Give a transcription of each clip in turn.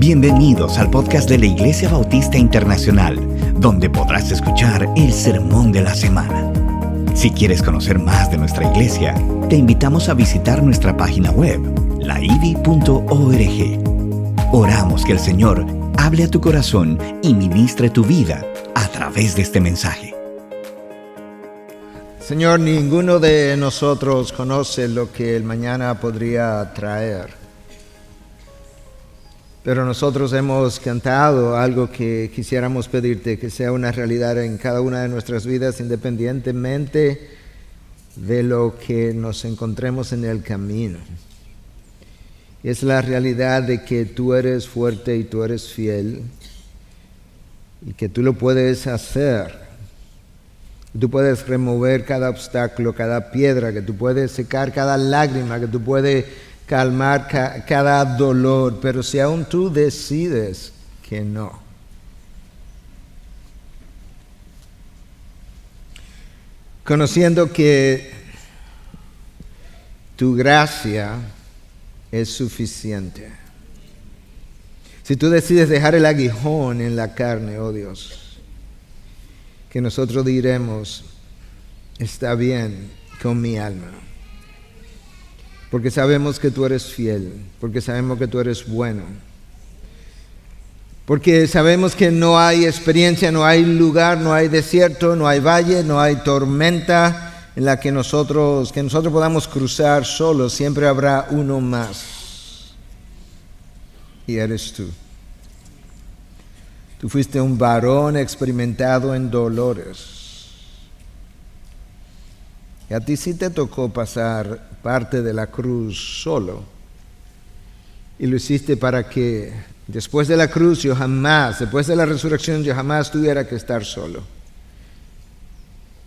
Bienvenidos al podcast de la Iglesia Bautista Internacional, donde podrás escuchar el sermón de la semana. Si quieres conocer más de nuestra iglesia, te invitamos a visitar nuestra página web, laivi.org. Oramos que el Señor hable a tu corazón y ministre tu vida a través de este mensaje. Señor, ninguno de nosotros conoce lo que el mañana podría traer. Pero nosotros hemos cantado algo que quisiéramos pedirte que sea una realidad en cada una de nuestras vidas, independientemente de lo que nos encontremos en el camino. Es la realidad de que tú eres fuerte y tú eres fiel y que tú lo puedes hacer. Tú puedes remover cada obstáculo, cada piedra, que tú puedes secar cada lágrima, que tú puedes calmar cada dolor, pero si aún tú decides que no. Conociendo que tu gracia es suficiente. Si tú decides dejar el aguijón en la carne, oh Dios, que nosotros diremos, está bien con mi alma. Porque sabemos que tú eres fiel, porque sabemos que tú eres bueno. Porque sabemos que no hay experiencia, no hay lugar, no hay desierto, no hay valle, no hay tormenta en la que nosotros podamos cruzar solos. Siempre habrá uno más. Y eres tú. Tú fuiste un varón experimentado en dolores. Y a ti sí te tocó pasar parte de la cruz solo. Y lo hiciste para que después de la cruz después de la resurrección yo jamás tuviera que estar solo.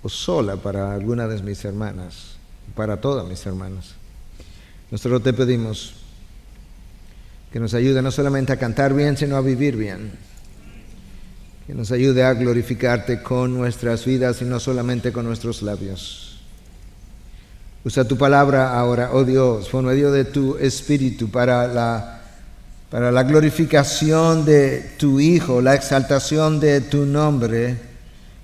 O sola para alguna de mis hermanas, para todas mis hermanas. Nosotros te pedimos que nos ayude no solamente a cantar bien, sino a vivir bien. Que nos ayude a glorificarte con nuestras vidas y no solamente con nuestros labios. Usa tu palabra ahora, oh Dios, por medio de tu Espíritu para la glorificación de tu Hijo, la exaltación de tu nombre,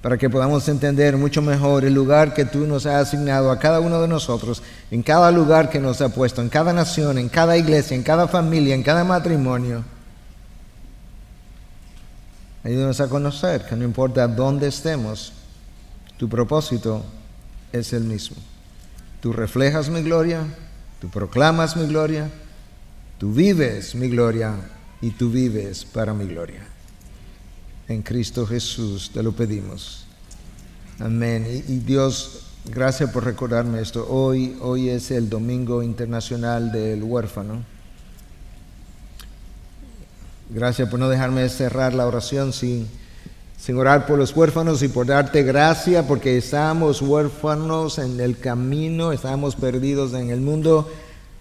para que podamos entender mucho mejor el lugar que tú nos has asignado a cada uno de nosotros, en cada lugar que nos ha puesto, en cada nación, en cada iglesia, en cada familia, en cada matrimonio. Ayúdanos a conocer que no importa dónde estemos, tu propósito es el mismo. Tú reflejas mi gloria, tú proclamas mi gloria, tú vives mi gloria y tú vives para mi gloria. En Cristo Jesús te lo pedimos. Amén. Y Dios, gracias por recordarme esto. Hoy es el Domingo Internacional del Huérfano. Gracias por no dejarme cerrar la oración sin orar por los huérfanos y por darte gracia porque estábamos huérfanos en el camino, estábamos perdidos en el mundo,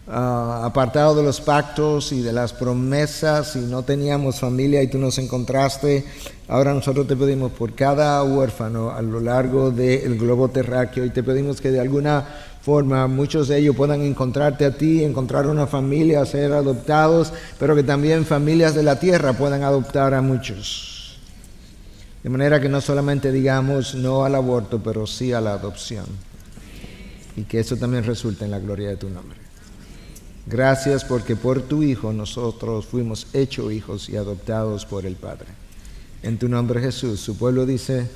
apartados de los pactos y de las promesas y no teníamos familia y tú nos encontraste. Ahora nosotros te pedimos por cada huérfano a lo largo del globo terráqueo y te pedimos que de alguna forma muchos de ellos puedan encontrarte a ti, encontrar una familia, ser adoptados, pero que también familias de la tierra puedan adoptar a muchos. De manera que no solamente digamos no al aborto, pero sí a la adopción. Y que eso también resulte en la gloria de tu nombre. Gracias porque por tu Hijo nosotros fuimos hechos hijos y adoptados por el Padre. En tu nombre Jesús, su pueblo dice,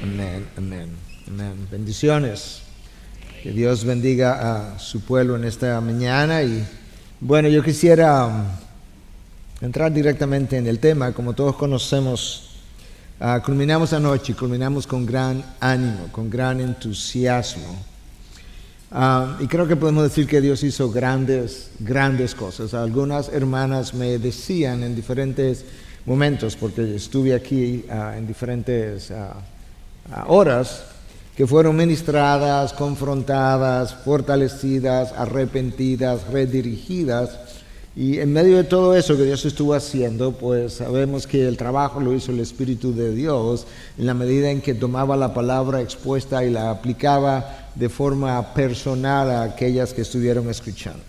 amén, amén, amén. Bendiciones. Que Dios bendiga a su pueblo en esta mañana. Y bueno, yo quisiera entrar directamente en el tema. Como todos conocemos, culminamos anoche, culminamos con gran ánimo, con gran entusiasmo. Y creo que podemos decir que Dios hizo grandes cosas. Algunas hermanas me decían en diferentes momentos, porque estuve aquí en diferentes horas, que fueron ministradas, confrontadas, fortalecidas, arrepentidas, redirigidas. Y en medio de todo eso que Dios estuvo haciendo, pues sabemos que el trabajo lo hizo el Espíritu de Dios en la medida en que tomaba la palabra expuesta y la aplicaba de forma personal a aquellas que estuvieron escuchando.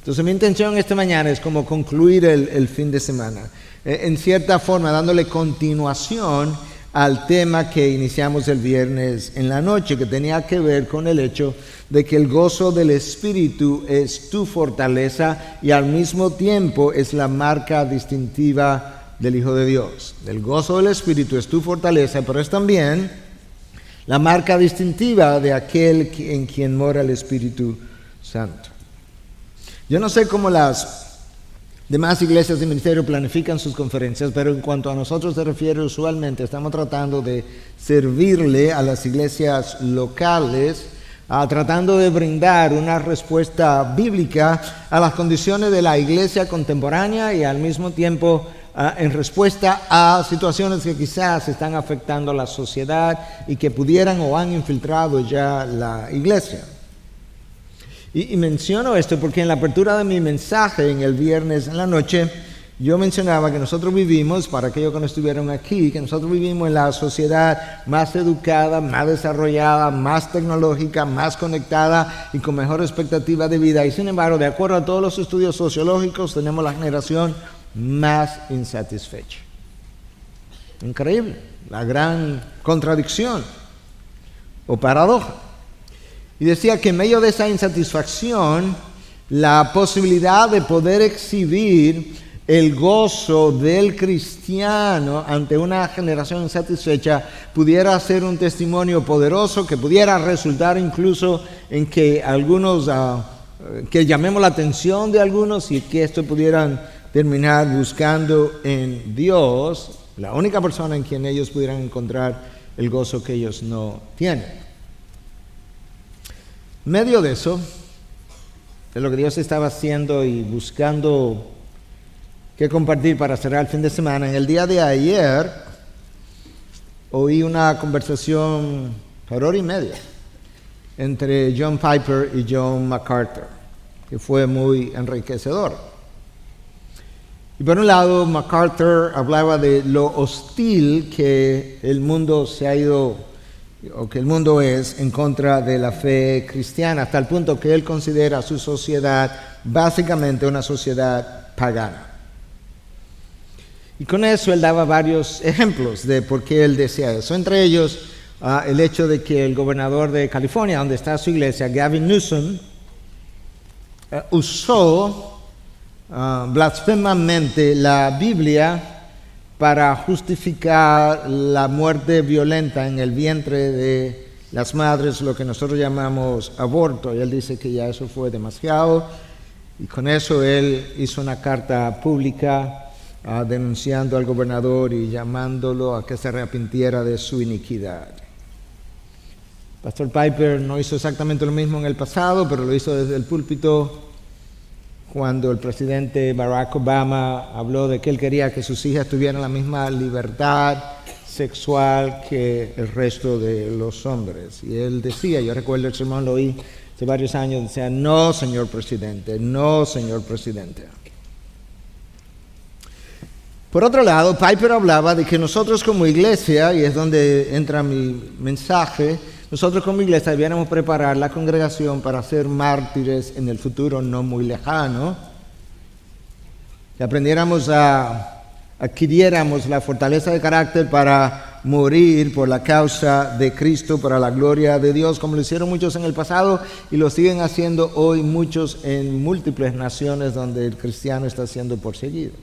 Entonces mi intención esta mañana es como concluir el fin de semana, en cierta forma dándole continuación al tema que iniciamos el viernes en la noche, que tenía que ver con el hecho de que el gozo del Espíritu es tu fortaleza y al mismo tiempo es la marca distintiva del Hijo de Dios. El gozo del Espíritu es tu fortaleza, pero es también la marca distintiva de aquel en quien mora el Espíritu Santo. Yo no sé cómo las demás iglesias de ministerio planifican sus conferencias, pero en cuanto a nosotros se refiere, usualmente estamos tratando de servirle a las iglesias locales, tratando de brindar una respuesta bíblica a las condiciones de la iglesia contemporánea y al mismo tiempo en respuesta a situaciones que quizás están afectando a la sociedad y que pudieran o han infiltrado ya la iglesia. Y menciono esto porque en la apertura de mi mensaje en el viernes en la noche, yo mencionaba que nosotros vivimos, para aquellos que no estuvieron aquí, que nosotros vivimos en la sociedad más educada, más desarrollada, más tecnológica, más conectada y con mejor expectativa de vida. Y sin embargo, de acuerdo a todos los estudios sociológicos, tenemos la generación más insatisfecha. Increíble, la gran contradicción o paradoja. Y decía que en medio de esa insatisfacción, la posibilidad de poder exhibir el gozo del cristiano ante una generación insatisfecha pudiera ser un testimonio poderoso que pudiera resultar incluso en que algunos, que llamemos la atención de algunos y que esto pudieran terminar buscando en Dios, la única persona en quien ellos pudieran encontrar el gozo que ellos no tienen. En medio de eso, de lo que Dios estaba haciendo y buscando qué compartir para cerrar el fin de semana, en el día de ayer oí una conversación por hora y media entre John Piper y John MacArthur, que fue muy enriquecedor. Y por un lado, MacArthur hablaba de lo hostil que el mundo se ha ido o que el mundo es en contra de la fe cristiana, hasta el punto que él considera su sociedad básicamente una sociedad pagana. Y con eso él daba varios ejemplos de por qué él decía eso. Entre ellos, el hecho de que el gobernador de California, donde está su iglesia, Gavin Newsom, usó blasfemamente la Biblia para justificar la muerte violenta en el vientre de las madres, lo que nosotros llamamos aborto. Y él dice que ya eso fue demasiado, y con eso él hizo una carta pública denunciando al gobernador y llamándolo a que se arrepintiera de su iniquidad. Pastor Piper no hizo exactamente lo mismo en el pasado, pero lo hizo desde el púlpito cuando el presidente Barack Obama habló de que él quería que sus hijas tuvieran la misma libertad sexual que el resto de los hombres. Y él decía, yo recuerdo el sermón, lo oí hace varios años, decía, no, señor presidente, no, señor presidente. Por otro lado, Piper hablaba de que nosotros como iglesia, y es donde entra mi mensaje, nosotros como iglesia debiéramos preparar la congregación para ser mártires en el futuro no muy lejano, que adquiriéramos la fortaleza de carácter para morir por la causa de Cristo, para la gloria de Dios, como lo hicieron muchos en el pasado y lo siguen haciendo hoy muchos en múltiples naciones donde el cristiano está siendo perseguido.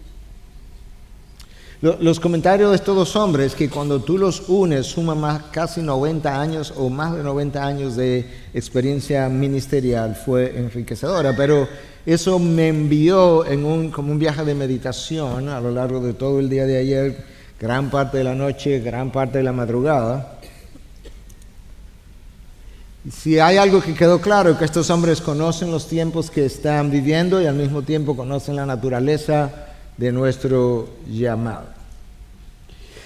Los comentarios de estos dos hombres, que cuando tú los unes suman casi 90 años o más de 90 años de experiencia ministerial, fue enriquecedora, pero eso me envió como un viaje de meditación a lo largo de todo el día de ayer, gran parte de la noche, gran parte de la madrugada. Si hay algo que quedó claro, es que estos hombres conocen los tiempos que están viviendo y al mismo tiempo conocen la naturaleza de nuestro llamado.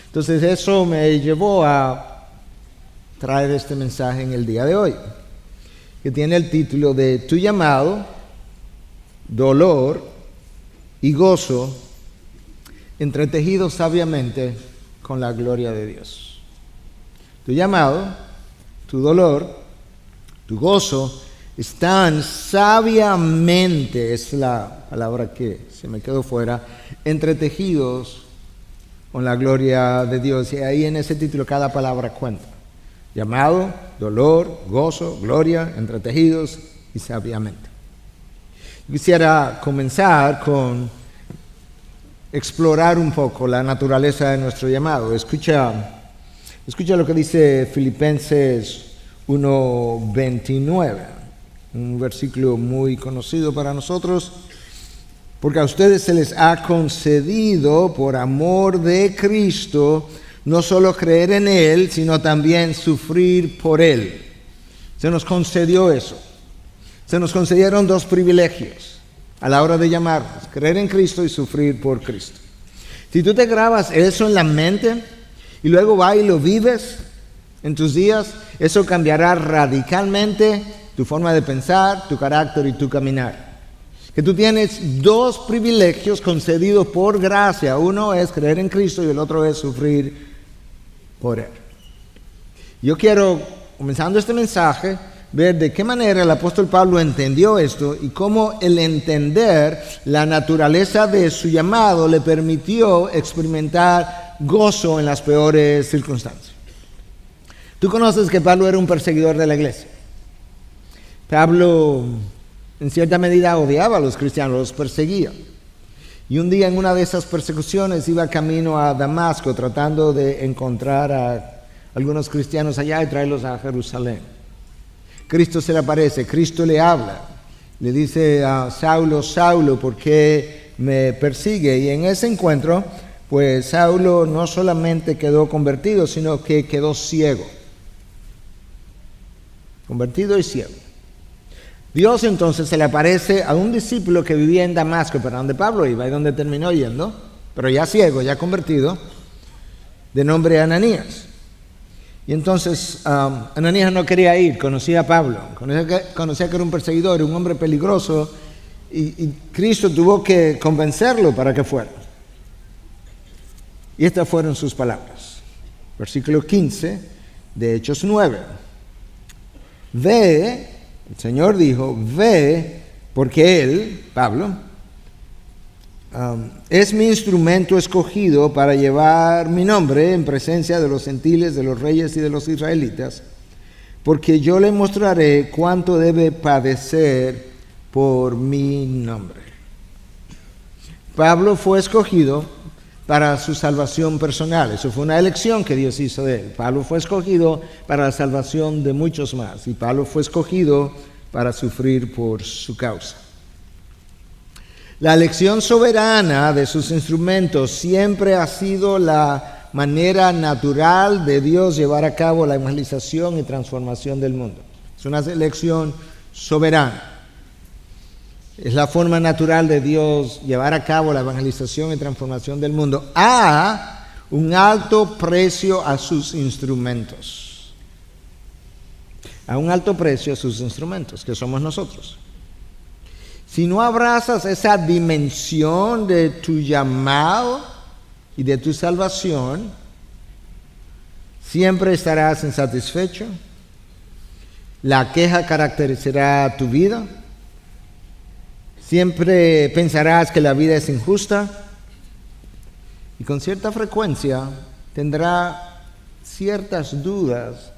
Entonces eso me llevó a traer este mensaje en el día de hoy, que tiene el título de Tu llamado, dolor y gozo, entretejidos sabiamente con la gloria de Dios. Tu llamado, tu dolor, tu gozo, están sabiamente, es la palabra que se me quedó fuera, entretejidos con la gloria de Dios. Y ahí en ese título cada palabra cuenta. Llamado, dolor, gozo, gloria, entretejidos y sabiamente. Quisiera comenzar con explorar un poco la naturaleza de nuestro llamado. Escucha lo que dice Filipenses 1:29, un versículo muy conocido para nosotros. Porque a ustedes se les ha concedido por amor de Cristo no solo creer en Él, sino también sufrir por Él. Se nos concedió eso. Se nos concedieron dos privilegios a la hora de llamarnos: creer en Cristo y sufrir por Cristo. Si tú te grabas eso en la mente y luego vas y lo vives en tus días, eso cambiará radicalmente tu forma de pensar, tu carácter y tu caminar. Que tú tienes dos privilegios concedidos por gracia. Uno es creer en Cristo y el otro es sufrir por Él. Yo quiero, comenzando este mensaje, ver de qué manera el apóstol Pablo entendió esto y cómo el entender la naturaleza de su llamado le permitió experimentar gozo en las peores circunstancias. Tú conoces que Pablo era un perseguidor de la iglesia. Pablo, en cierta medida, odiaba a los cristianos, los perseguía. Y un día en una de esas persecuciones iba camino a Damasco tratando de encontrar a algunos cristianos allá y traerlos a Jerusalén. Cristo se le aparece, Cristo le habla, le dice a Saulo, Saulo, ¿por qué me persigue? Y en ese encuentro, pues Saulo no solamente quedó convertido, sino que quedó ciego. Convertido y ciego. Dios entonces se le aparece a un discípulo que vivía en Damasco, para donde Pablo iba y donde terminó yendo, pero ya ciego, ya convertido, de nombre Ananías. Y entonces Ananías no quería ir, conocía a Pablo, conocía que era un perseguidor, un hombre peligroso, y Cristo tuvo que convencerlo para que fuera. Y estas fueron sus palabras. Versículo 15 de Hechos 9. Ve, el Señor dijo, ve, porque Él, Pablo, es mi instrumento escogido para llevar mi nombre en presencia de los gentiles, de los reyes y de los israelitas, porque yo le mostraré cuánto debe padecer por mi nombre. Pablo fue escogido para su salvación personal. Eso fue una elección que Dios hizo de él. Pablo fue escogido para la salvación de muchos más. Y Pablo fue escogido para sufrir por su causa. La elección soberana de sus instrumentos siempre ha sido la manera natural de Dios llevar a cabo la evangelización y transformación del mundo. Es una elección soberana. Es la forma natural de Dios llevar a cabo la evangelización y transformación del mundo a un alto precio a sus instrumentos. A un alto precio a sus instrumentos, que somos nosotros. Si no abrazas esa dimensión de tu llamado y de tu salvación, siempre estarás insatisfecho. La queja caracterizará tu vida. Siempre pensarás que la vida es injusta y con cierta frecuencia tendrá ciertas dudas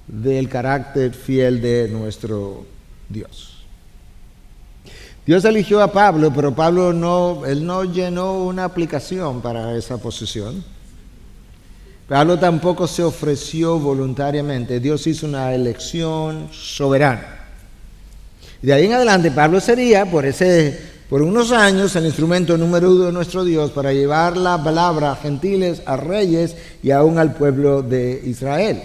del carácter fiel de nuestro Dios. Dios eligió a Pablo, pero Pablo no llenó una aplicación para esa posición. Pablo tampoco se ofreció voluntariamente. Dios hizo una elección soberana. Y de ahí en adelante Pablo sería por unos años el instrumento número 1 de nuestro Dios para llevar la palabra a gentiles, a reyes y aún al pueblo de Israel.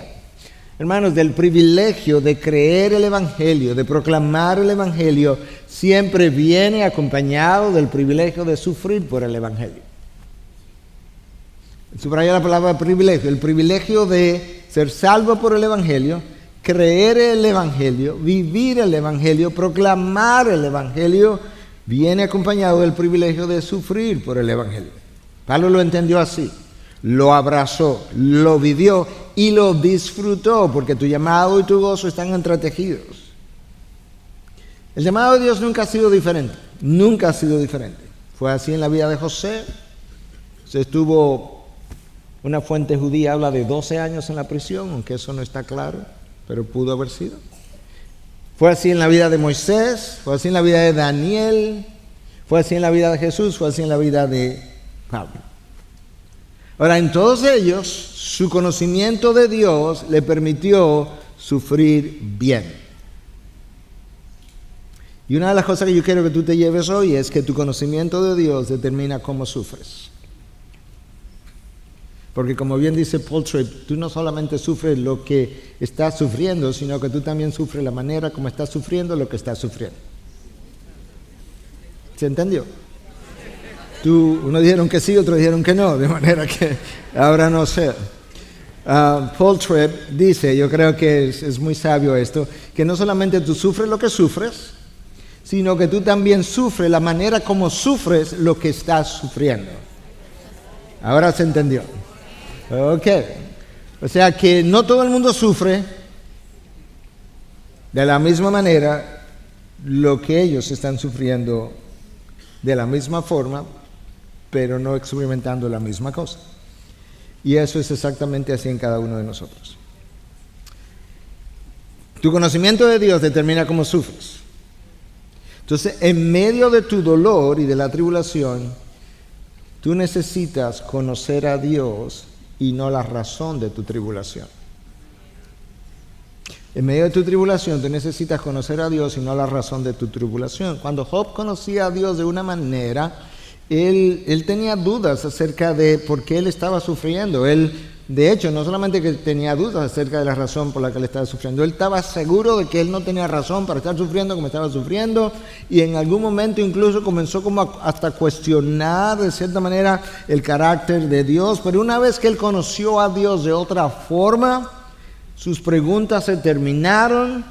Hermanos, del privilegio de creer el Evangelio, de proclamar el Evangelio, siempre viene acompañado del privilegio de sufrir por el Evangelio. Subraya la palabra privilegio, el privilegio de ser salvo por el Evangelio, creer el Evangelio, vivir el Evangelio, proclamar el Evangelio, viene acompañado del privilegio de sufrir por el Evangelio. Pablo lo entendió así, lo abrazó, lo vivió y lo disfrutó, porque tu llamado y tu gozo están entretejidos. El llamado de Dios nunca ha sido diferente, nunca ha sido diferente. Fue así en la vida de José. Se estuvo, una fuente judía habla de 12 años en la prisión, aunque eso no está claro, pero pudo haber sido. Fue así en la vida de Moisés, fue así en la vida de Daniel, fue así en la vida de Jesús, fue así en la vida de Pablo. Ahora, en todos ellos, su conocimiento de Dios le permitió sufrir bien. Y una de las cosas que yo quiero que tú te lleves hoy es que tu conocimiento de Dios determina cómo sufres. Porque como bien dice Paul Tripp, tú no solamente sufres lo que estás sufriendo, sino que tú también sufres la manera como estás sufriendo lo que estás sufriendo. ¿Se entendió? Unos dijeron que sí, otros dijeron que no, de manera que ahora no sé. Paul Tripp dice, yo creo que es muy sabio esto, que no solamente tú sufres lo que sufres, sino que tú también sufres la manera como sufres lo que estás sufriendo. Ahora se entendió. Ok. O sea que no todo el mundo sufre de la misma manera lo que ellos están sufriendo de la misma forma, pero no experimentando la misma cosa. Y eso es exactamente así en cada uno de nosotros. Tu conocimiento de Dios determina cómo sufres. Entonces, en medio de tu dolor y de la tribulación, tú necesitas conocer a Dios y no la razón de tu tribulación. En medio de tu tribulación, tú necesitas conocer a Dios y no la razón de tu tribulación. Cuando Job conocía a Dios de una manera, él tenía dudas acerca de por qué él estaba sufriendo. De hecho, no solamente que tenía dudas acerca de la razón por la que él estaba sufriendo, él estaba seguro de que él no tenía razón para estar sufriendo como estaba sufriendo, y en algún momento incluso comenzó como hasta cuestionar de cierta manera el carácter de Dios. Pero una vez que él conoció a Dios de otra forma, sus preguntas se terminaron,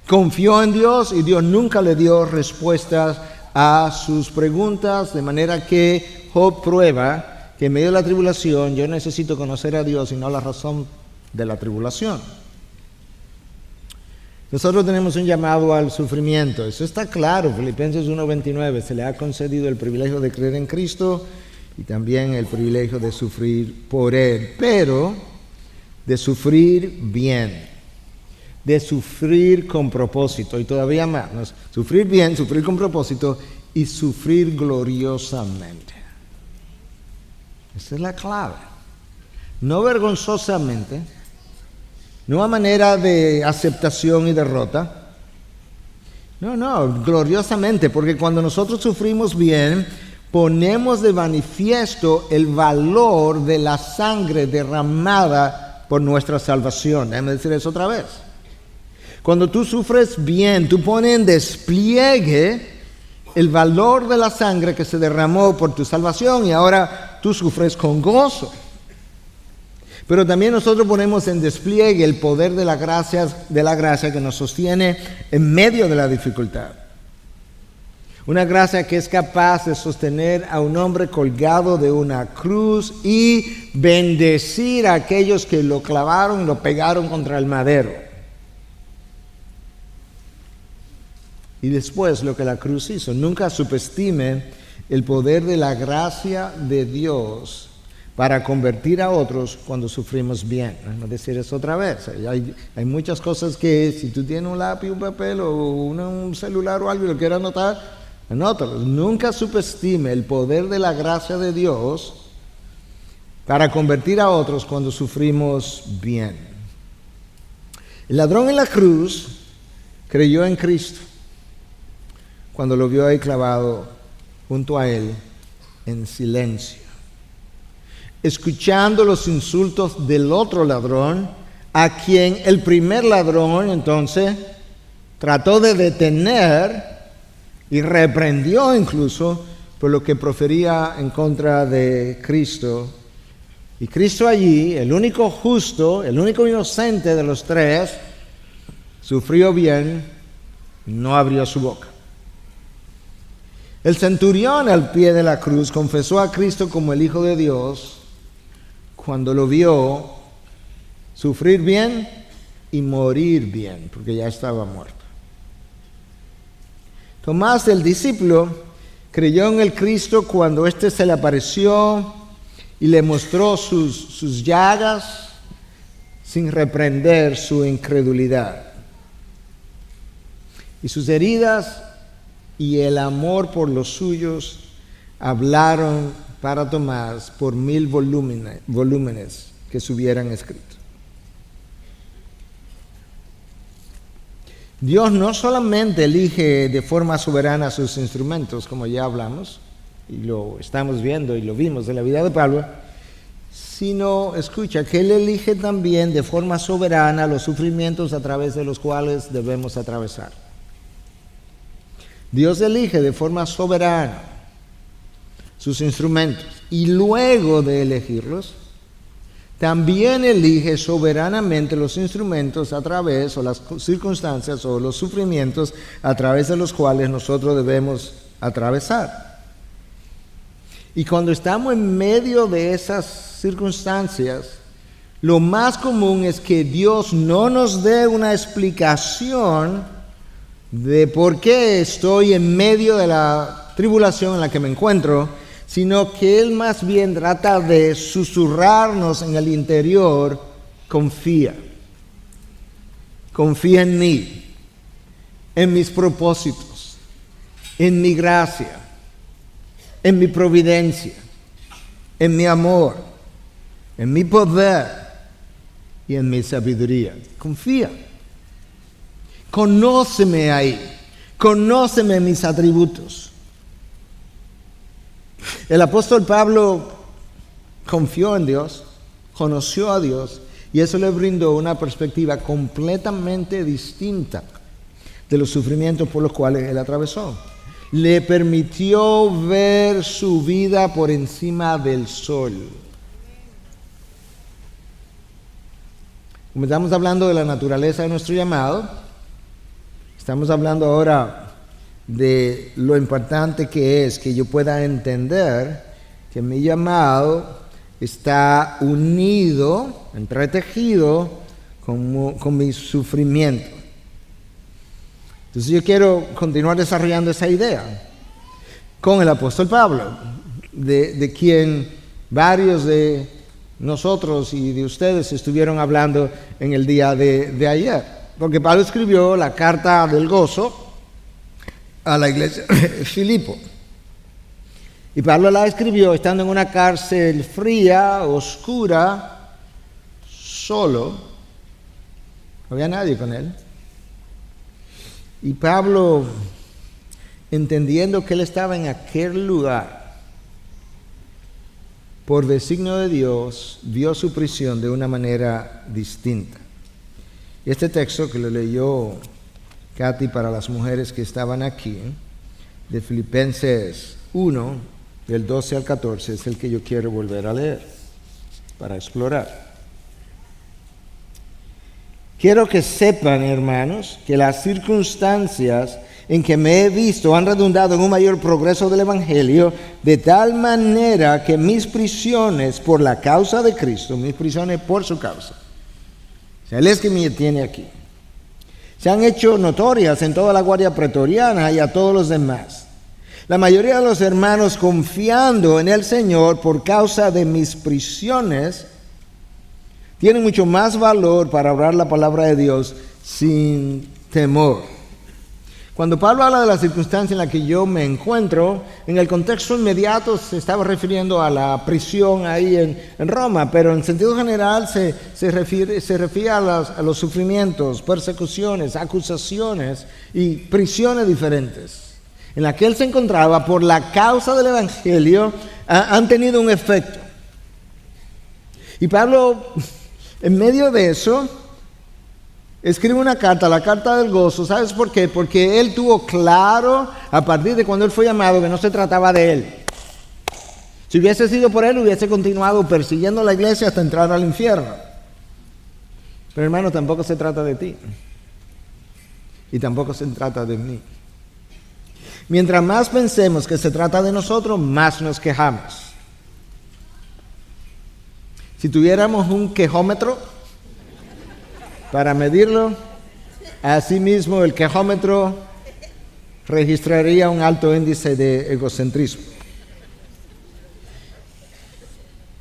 confió en Dios y Dios nunca le dio respuestas a sus preguntas, de manera que Job prueba que en medio de la tribulación yo necesito conocer a Dios y no la razón de la tribulación. Nosotros tenemos un llamado al sufrimiento, eso está claro. Filipenses 1:29, se le ha concedido el privilegio de creer en Cristo y también el privilegio de sufrir por Él, pero de sufrir bien, de sufrir con propósito, y todavía más, ¿no? Sufrir bien, sufrir con propósito y sufrir gloriosamente. Esa es la clave. No vergonzosamente, no a manera de aceptación y derrota. No, gloriosamente, porque cuando nosotros sufrimos bien, ponemos de manifiesto el valor de la sangre derramada por nuestra salvación. Déjame decir eso otra vez. Cuando tú sufres bien, tú pones en despliegue el valor de la sangre que se derramó por tu salvación, y ahora tú sufres con gozo. Pero también nosotros ponemos en despliegue el poder de la gracia que nos sostiene en medio de la dificultad. Una gracia que es capaz de sostener a un hombre colgado de una cruz y bendecir a aquellos que lo clavaron y lo pegaron contra el madero. Y después lo que la cruz hizo. Nunca subestime el poder de la gracia de Dios para convertir a otros cuando sufrimos bien. Vamos a decir eso otra vez. Hay muchas cosas que si tú tienes un lápiz, un papel o un celular o algo y lo quieres anotar, anótalo. Nunca subestime el poder de la gracia de Dios para convertir a otros cuando sufrimos bien. El ladrón en la cruz creyó en Cristo cuando lo vio ahí clavado junto a él en silencio, escuchando los insultos del otro ladrón, a quien el primer ladrón entonces trató de detener y reprendió incluso por lo que profería en contra de Cristo. Y Cristo allí, el único justo, el único inocente de los tres, sufrió bien, no abrió su boca. El centurión al pie de la cruz confesó a Cristo como el Hijo de Dios cuando lo vio sufrir bien y morir bien, porque ya estaba muerto. Tomás, el discípulo, creyó en el Cristo cuando éste se le apareció y le mostró sus llagas sin reprender su incredulidad. Y sus heridas y el amor por los suyos hablaron para Tomás por 1000 volúmenes que se hubieran escrito. Dios no solamente elige de forma soberana sus instrumentos, como ya hablamos, y lo estamos viendo y lo vimos en la vida de Pablo, sino, escucha, que Él elige también de forma soberana los sufrimientos a través de los cuales debemos atravesar. Dios elige de forma soberana sus instrumentos y luego de elegirlos, también elige soberanamente los instrumentos a través, o las circunstancias o los sufrimientos a través de los cuales nosotros debemos atravesar. Y cuando estamos en medio de esas circunstancias, lo más común es que Dios no nos dé una explicación de por qué estoy en medio de la tribulación en la que me encuentro, sino que Él más bien trata de susurrarnos en el interior: confía en mí, en mis propósitos, en mi gracia, en mi providencia, en mi amor, en mi poder y en mi sabiduría. Confía. Conóceme ahí, conóceme mis atributos. El apóstol Pablo confió en Dios, conoció a Dios, y eso le brindó una perspectiva completamente distinta de los sufrimientos por los cuales él atravesó. Le permitió ver su vida por encima del sol. Como estamos hablando de la naturaleza de nuestro llamado, estamos hablando ahora de lo importante que es que yo pueda entender que mi llamado está unido, entretejido con mi sufrimiento. Entonces yo quiero continuar desarrollando esa idea con el apóstol Pablo, de quien varios de nosotros y de ustedes estuvieron hablando en el día de ayer. Porque Pablo escribió la carta del gozo a la iglesia de Filipo. Y Pablo la escribió estando en una cárcel fría, oscura, solo. No había nadie con él. Y Pablo, entendiendo que él estaba en aquel lugar, por designio de Dios, vio su prisión de una manera distinta. Y este texto que lo leyó Katy para las mujeres que estaban aquí, de Filipenses 1, del 12 al 14, es el que yo quiero volver a leer para explorar. Quiero que sepan, hermanos, que las circunstancias en que me he visto han redundado en un mayor progreso del Evangelio, de tal manera que mis prisiones por la causa de Cristo, mis prisiones por su causa, o sea, Él es que me tiene aquí, se han hecho notorias en toda la guardia pretoriana y a todos los demás. La mayoría de los hermanos, confiando en el Señor por causa de mis prisiones, tienen mucho más valor para hablar la palabra de Dios sin temor. Cuando Pablo habla de la circunstancia en la que yo me encuentro, en el contexto inmediato se estaba refiriendo a la prisión ahí en Roma, pero en sentido general se refiere a los sufrimientos, persecuciones, acusaciones y prisiones diferentes en la que él se encontraba por la causa del Evangelio. Han tenido un efecto. Y Pablo, en medio de eso, escribe una carta, la carta del gozo. ¿Sabes por qué? Porque él tuvo claro, a partir de cuando él fue llamado, que no se trataba de él. Si hubiese sido por él, hubiese continuado persiguiendo a la iglesia hasta entrar al infierno. Pero hermano, tampoco se trata de ti. Y tampoco se trata de mí. Mientras más pensemos que se trata de nosotros, más nos quejamos. Si tuviéramos un quejómetro para medirlo, así mismo el quejómetro registraría un alto índice de egocentrismo.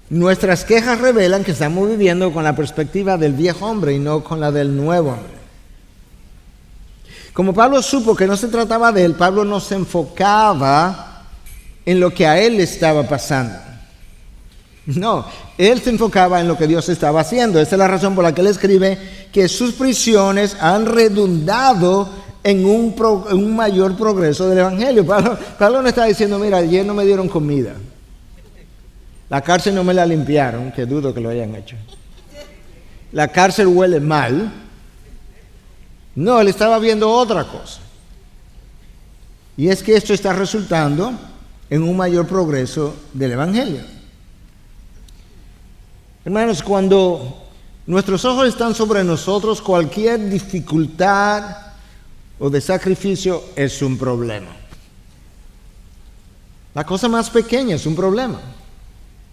Nuestras quejas revelan que estamos viviendo con la perspectiva del viejo hombre y no con la del nuevo hombre. Como Pablo supo que no se trataba de él, Pablo no se enfocaba en lo que a él le estaba pasando. No, él se enfocaba en lo que Dios estaba haciendo. Esa es la razón por la que él escribe que sus prisiones han redundado en un mayor progreso del Evangelio. Pablo no está diciendo, mira, ayer no me dieron comida. La cárcel no me la limpiaron, que dudo que lo hayan hecho. La cárcel huele mal. No, él estaba viendo otra cosa. Y es que esto está resultando en un mayor progreso del Evangelio. Hermanos, cuando nuestros ojos están sobre nosotros, cualquier dificultad o de sacrificio es un problema. La cosa más pequeña es un problema.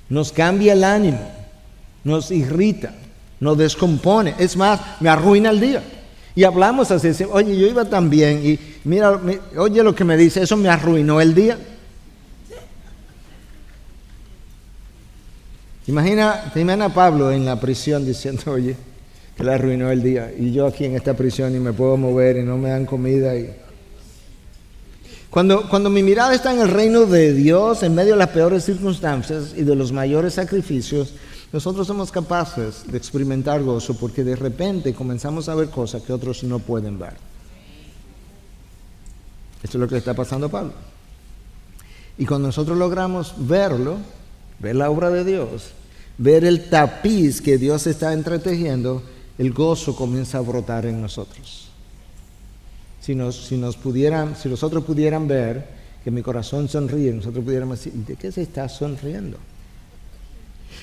Nos cambia el ánimo, nos irrita, nos descompone. Es más, me arruina el día. Y hablamos así, oye, yo iba tan bien y mira, oye lo que me dice, eso me arruinó el día. Te imaginas a Pablo en la prisión diciendo, oye, que le arruinó el día. Y yo aquí en esta prisión y me puedo mover y no me dan comida. Cuando mi mirada está en el reino de Dios, en medio de las peores circunstancias y de los mayores sacrificios, nosotros somos capaces de experimentar gozo porque de repente comenzamos a ver cosas que otros no pueden ver. Esto es lo que le está pasando a Pablo. Y cuando nosotros logramos verlo, ver la obra de Dios, ver el tapiz que Dios está entretejiendo, el gozo comienza a brotar en nosotros. Si los otros pudieran ver que mi corazón sonríe, nosotros pudiéramos decir, ¿de qué se está sonriendo?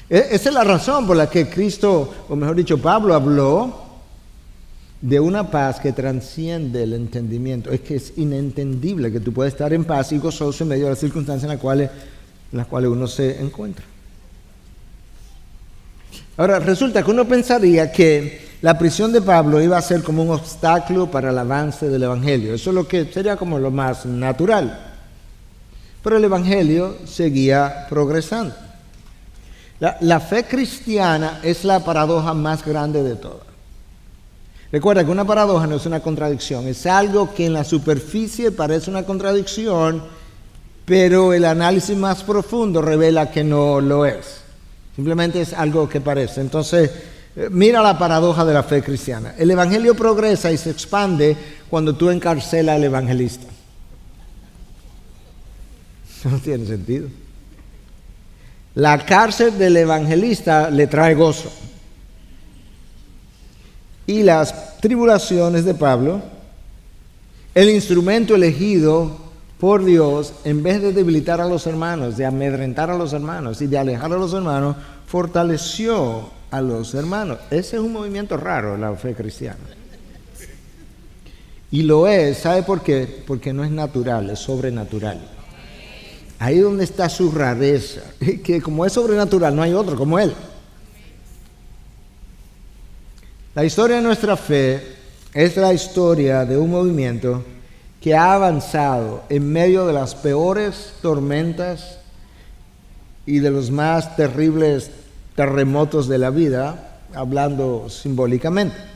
Esa es la razón por la que Cristo, o mejor dicho, Pablo habló de una paz que transciende el entendimiento. Es que es inentendible que tú puedas estar en paz y gozoso en medio de las circunstancias en las cuales uno se encuentra. Ahora, resulta que uno pensaría que la prisión de Pablo iba a ser como un obstáculo para el avance del Evangelio. Eso es lo que sería como lo más natural. Pero el Evangelio seguía progresando. La fe cristiana es la paradoja más grande de todas. Recuerda que una paradoja no es una contradicción, es algo que en la superficie parece una contradicción, pero el análisis más profundo revela que no lo es. Simplemente es algo que parece. Entonces, mira la paradoja de la fe cristiana. El evangelio progresa y se expande cuando tú encarcelas al evangelista. No tiene sentido. La cárcel del evangelista le trae gozo. Y las tribulaciones de Pablo, el instrumento elegido por Dios, en vez de debilitar a los hermanos, de amedrentar a los hermanos y de alejar a los hermanos, fortaleció a los hermanos. Ese es un movimiento raro, la fe cristiana. Y lo es, ¿sabe por qué? Porque no es natural, es sobrenatural. Ahí es donde está su rareza, que como es sobrenatural, no hay otro como él. La historia de nuestra fe es la historia de un movimiento que ha avanzado en medio de las peores tormentas y de los más terribles terremotos de la vida, hablando simbólicamente.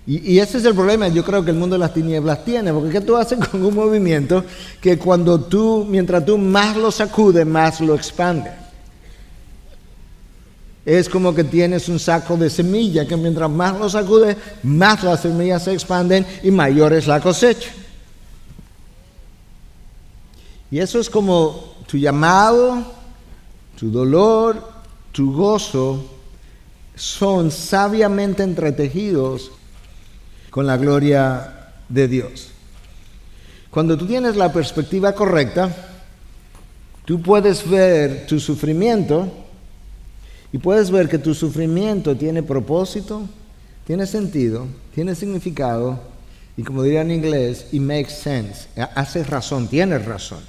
Y ese es el problema, yo creo que el mundo de las tinieblas tiene, porque ¿qué tú haces con un movimiento que mientras tú más lo sacudes, más lo expande? Es como que tienes un saco de semilla, que mientras más lo sacudes, más las semillas se expanden y mayor es la cosecha. Y eso es como tu llamado, tu dolor, tu gozo, son sabiamente entretejidos con la gloria de Dios. Cuando tú tienes la perspectiva correcta, tú puedes ver tu sufrimiento y puedes ver que tu sufrimiento tiene propósito, tiene sentido, tiene significado y, como diría en inglés, it makes sense, hace razón, tiene razón.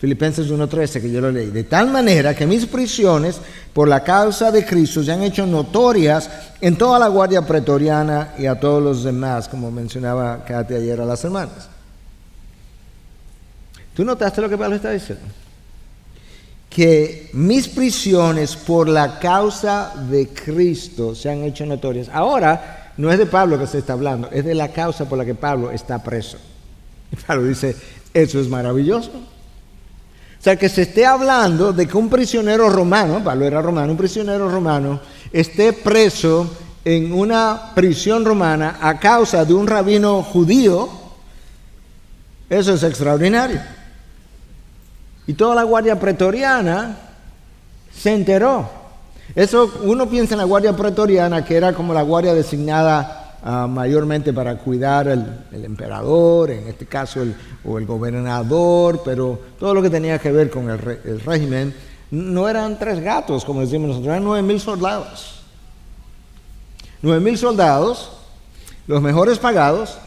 Filipenses 1:13, que yo lo leí. De tal manera que mis prisiones por la causa de Cristo se han hecho notorias en toda la guardia pretoriana y a todos los demás, como mencionaba Katy ayer a las hermanas. ¿Tú notaste lo que Pablo está diciendo? Que mis prisiones por la causa de Cristo se han hecho notorias. Ahora, no es de Pablo que se está hablando, es de la causa por la que Pablo está preso. Y Pablo dice, eso es maravilloso. O sea, que se esté hablando de que un prisionero romano, Pablo era romano, un prisionero romano, esté preso en una prisión romana a causa de un rabino judío, eso es extraordinario. Y toda la guardia pretoriana se enteró. Eso, uno piensa en la guardia pretoriana, que era como la guardia designada mayormente para cuidar el emperador, en este caso o el gobernador, pero todo lo que tenía que ver con el régimen, no eran 3 gatos, como decimos nosotros, eran 9,000 soldados. 9,000 soldados, los mejores pagados,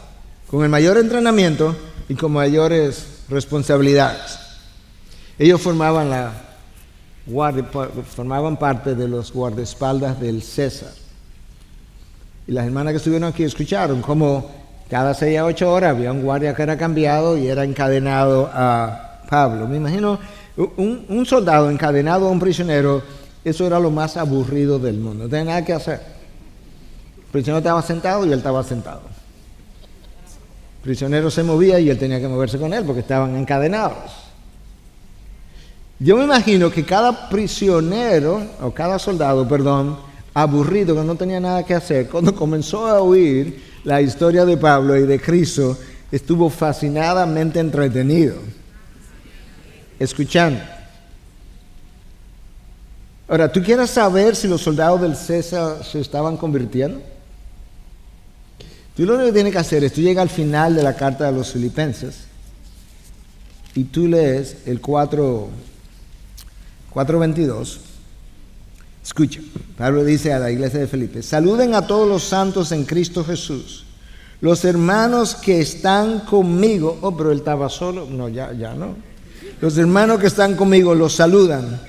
con el mayor entrenamiento y con mayores responsabilidades. Ellos formaban parte de los guardaespaldas del César. Y las hermanas que estuvieron aquí escucharon cómo cada 6 a 8 horas había un guardia que era cambiado y era encadenado a Pablo. Me imagino un soldado encadenado a un prisionero, eso era lo más aburrido del mundo. No tenía nada que hacer. El prisionero estaba sentado y él estaba sentado. El prisionero se movía y él tenía que moverse con él porque estaban encadenados. Yo me imagino que cada prisionero, o cada soldado, aburrido, que no tenía nada que hacer, cuando comenzó a oír la historia de Pablo y de Cristo, estuvo fascinadamente entretenido, escuchando. Ahora, ¿tú quieres saber si los soldados del César se estaban convirtiendo? Tú lo único que tienes que hacer es, tú llegas al final de la carta de los Filipenses y tú lees el 4:22. Escucha, Pablo dice a la iglesia de Filipe, saluden a todos los santos en Cristo Jesús. Los hermanos que están conmigo, pero él estaba solo, no, ya no. Los hermanos que están conmigo los saludan.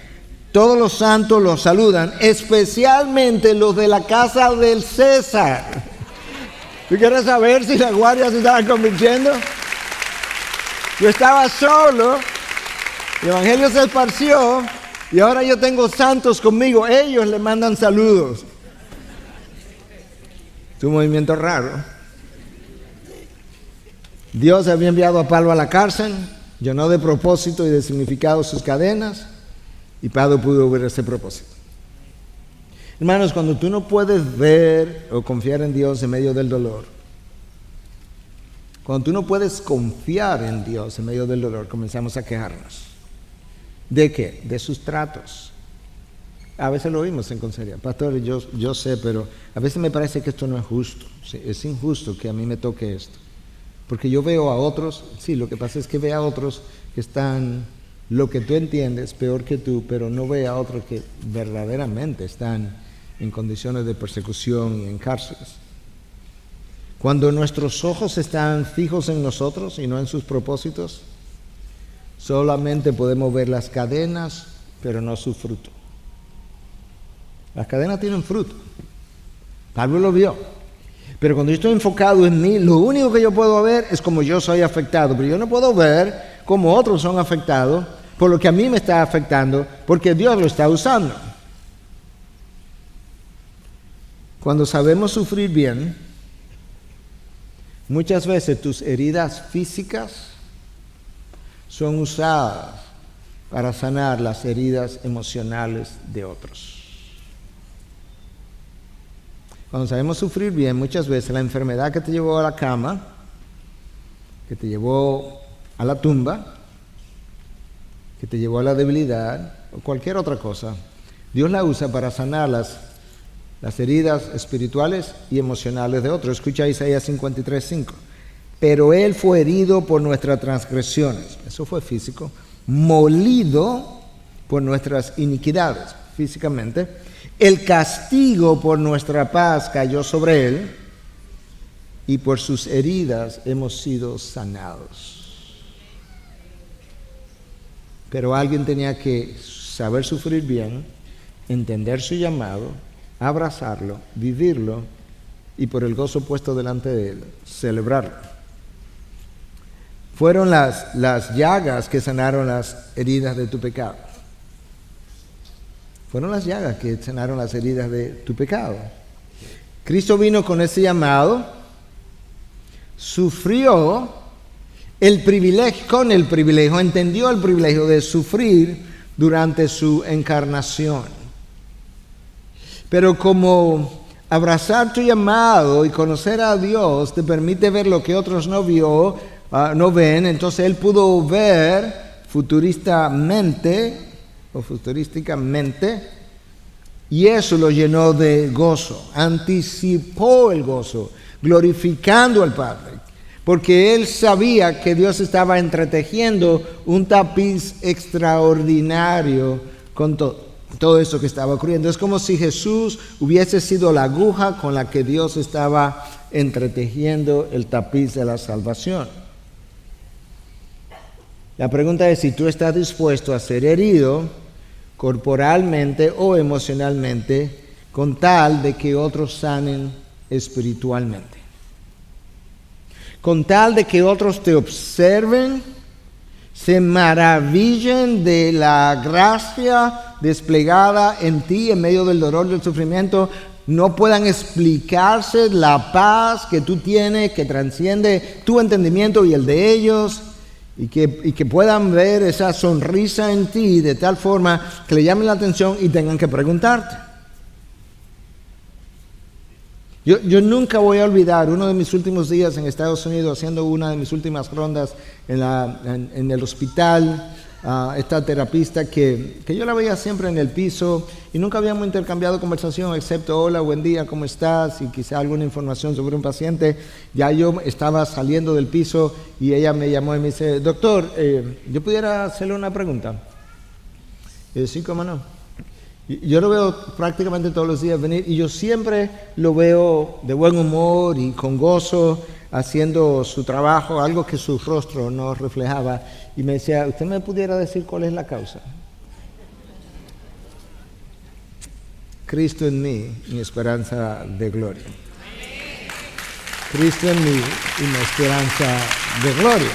Todos los santos los saludan, especialmente los de la casa del César. ¿Tú quieres saber si la guardia se estaba convirtiendo? Yo estaba solo, el evangelio se esparció. Y ahora yo tengo santos conmigo, ellos le mandan saludos. Es un movimiento raro. Dios había enviado a Pablo a la cárcel, llenó de propósito y de significado sus cadenas, y Pablo pudo ver ese propósito. Hermanos, cuando tú no puedes ver o confiar en Dios en medio del dolor, cuando tú no puedes confiar en Dios en medio del dolor, comenzamos a quejarnos. ¿De qué? De sus tratos. A veces lo oímos en consejería. Pastor, yo sé, pero a veces me parece que esto no es justo. Sí, es injusto que a mí me toque esto. Porque yo veo a otros, sí, lo que pasa es que veo a otros que están, lo que tú entiendes, peor que tú, pero no veo a otros que verdaderamente están en condiciones de persecución y en cárceles. Cuando nuestros ojos están fijos en nosotros y no en sus propósitos, solamente podemos ver las cadenas, pero no su fruto. Las cadenas tienen fruto. Pablo lo vio. Pero cuando yo estoy enfocado en mí, lo único que yo puedo ver es cómo yo soy afectado. Pero yo no puedo ver cómo otros son afectados por lo que a mí me está afectando, porque Dios lo está usando. Cuando sabemos sufrir bien, muchas veces tus heridas físicas son usadas para sanar las heridas emocionales de otros. Cuando sabemos sufrir bien, muchas veces la enfermedad que te llevó a la cama, que te llevó a la tumba, que te llevó a la debilidad, o cualquier otra cosa, Dios la usa para sanar las heridas espirituales y emocionales de otros. Escucha Isaías 53:5. Pero Él fue herido por nuestras transgresiones, eso fue físico, molido por nuestras iniquidades, físicamente. El castigo por nuestra paz cayó sobre Él, y por sus heridas hemos sido sanados. pero alguien tenía que saber sufrir bien, entender su llamado, abrazarlo, vivirlo y por el gozo puesto delante de él, celebrarlo. Fueron las llagas que sanaron las heridas de tu pecado. Fueron las llagas que sanaron las heridas de tu pecado. Cristo vino con ese llamado, sufrió con el privilegio, entendió el privilegio de sufrir durante su encarnación. Pero como abrazar tu llamado y conocer a Dios te permite ver lo que otros no ven, entonces él pudo ver futurísticamente, y eso lo llenó de gozo, anticipó el gozo, glorificando al Padre, porque él sabía que Dios estaba entretejiendo un tapiz extraordinario con todo eso que estaba ocurriendo. Es como si Jesús hubiese sido la aguja con la que Dios estaba entretejiendo el tapiz de la salvación. La pregunta es si tú estás dispuesto a ser herido corporalmente o emocionalmente con tal de que otros sanen espiritualmente. Con tal de que otros te observen, se maravillen de la gracia desplegada en ti en medio del dolor y del sufrimiento, no puedan explicarse la paz que tú tienes, que trasciende tu entendimiento y el de ellos, y que puedan ver esa sonrisa en ti de tal forma que le llamen la atención y tengan que preguntarte. Yo nunca voy a olvidar uno de mis últimos días en Estados Unidos, haciendo una de mis últimas rondas en el hospital. Esta terapista que yo la veía siempre en el piso y nunca habíamos intercambiado conversación excepto hola, buen día, ¿cómo estás? Y quizá alguna información sobre un paciente. Ya yo estaba saliendo del piso y ella me llamó y me dice, doctor, ¿yo pudiera hacerle una pregunta? Y yo, sí, cómo no. Yo lo veo prácticamente todos los días venir y yo siempre lo veo de buen humor y con gozo haciendo su trabajo, algo que su rostro no reflejaba. Y me decía, ¿usted me pudiera decir cuál es la causa? Cristo en mí, mi esperanza de gloria. Cristo en mí y mi esperanza de gloria.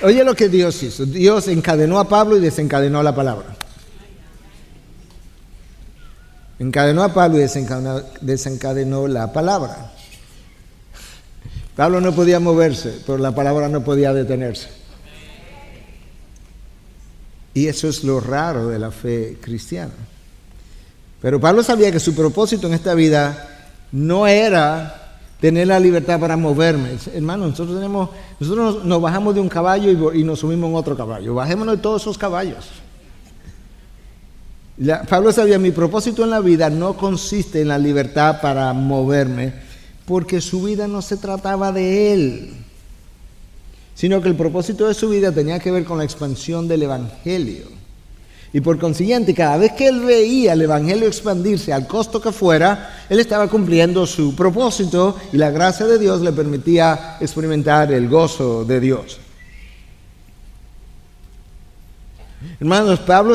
Oye lo que Dios hizo. Dios encadenó a Pablo y desencadenó la palabra. Encadenó a Pablo y desencadenó la palabra. Pablo no podía moverse, pero la palabra no podía detenerse. Y eso es lo raro de la fe cristiana. Pero Pablo sabía que su propósito en esta vida no era tener la libertad para moverme. Hermano, nosotros nos bajamos de un caballo y nos subimos en otro caballo. Bajémonos de todos esos caballos. Pablo sabía, mi propósito en la vida no consiste en la libertad para moverme, porque su vida no se trataba de él, sino que el propósito de su vida tenía que ver con la expansión del Evangelio. Y por consiguiente, cada vez que él veía el Evangelio expandirse al costo que fuera, él estaba cumpliendo su propósito y la gracia de Dios le permitía experimentar el gozo de Dios. Hermanos, Pablo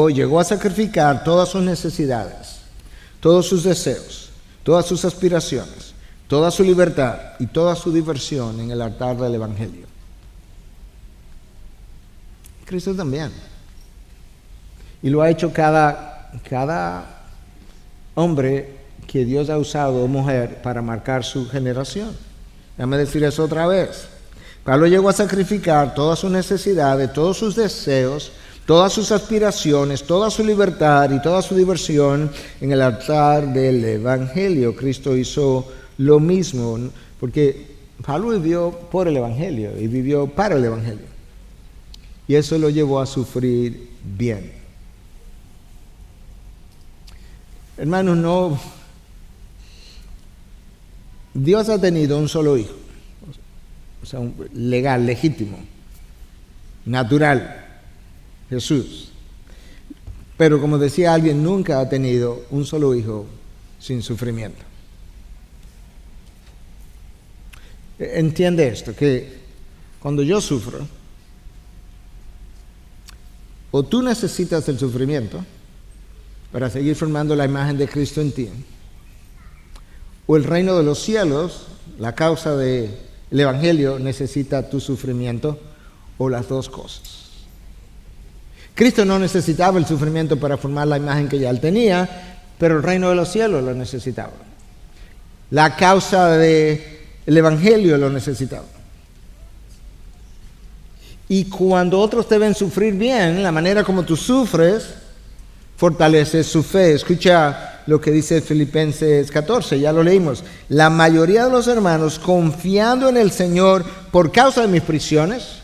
llegó a sacrificar todas sus necesidades, todos sus deseos, todas sus aspiraciones, toda su libertad y toda su diversión en el altar del Evangelio. Cristo también. Y lo ha hecho cada hombre que Dios ha usado, mujer, para marcar su generación. Déjame decir eso otra vez. Pablo llegó a sacrificar todas sus necesidades, todos sus deseos, todas sus aspiraciones, toda su libertad y toda su diversión en el altar del Evangelio. Cristo hizo lo mismo, porque Pablo vivió por el Evangelio y vivió para el Evangelio. Y eso lo llevó a sufrir bien. Hermanos, Dios ha tenido un solo hijo. O sea, legal, legítimo, natural, Jesús. Pero como decía alguien, nunca ha tenido un solo hijo sin sufrimiento. Entiende esto, que cuando yo sufro, O tú necesitas el sufrimiento para seguir formando la imagen de Cristo en ti, o el reino de los cielos, la causa del Evangelio, necesita tu sufrimiento, o las dos cosas. Cristo no necesitaba el sufrimiento para formar la imagen que ya él tenía, pero el reino de los cielos lo necesitaba. La causa del Evangelio lo necesitaba. Y cuando otros te ven sufrir bien, la manera como tú sufres fortalece su fe. Escucha lo que dice Filipenses 14, ya lo leímos. La mayoría de los hermanos, confiando en el Señor por causa de mis prisiones,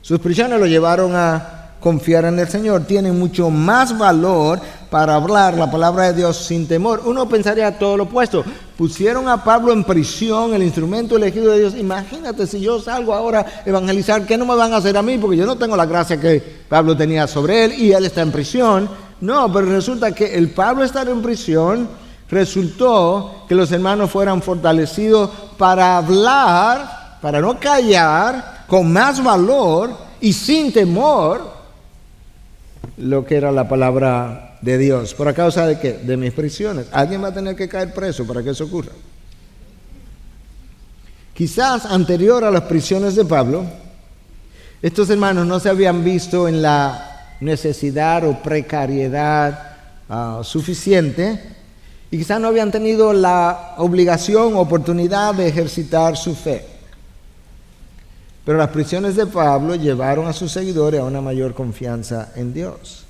sus prisiones lo llevaron a confiar en el Señor, tienen mucho más valor para hablar la palabra de Dios sin temor. Uno pensaría todo lo opuesto. Pusieron a Pablo en prisión, el instrumento elegido de Dios. Imagínate si yo salgo ahora a evangelizar, ¿qué no me van a hacer a mí? Porque yo no tengo la gracia que Pablo tenía sobre él y él está en prisión. No, pero resulta que el Pablo estar en prisión resultó que los hermanos fueran fortalecidos para hablar, para no callar, con más valor y sin temor lo que era la palabra de Dios. ¿Por causa de qué? De mis prisiones. Alguien va a tener que caer preso para que eso ocurra. Quizás anterior a las prisiones de Pablo, estos hermanos no se habían visto en la necesidad o precariedad suficiente, y quizás no habían tenido la obligación o oportunidad de ejercitar su fe. Pero las prisiones de Pablo llevaron a sus seguidores a una mayor confianza en Dios.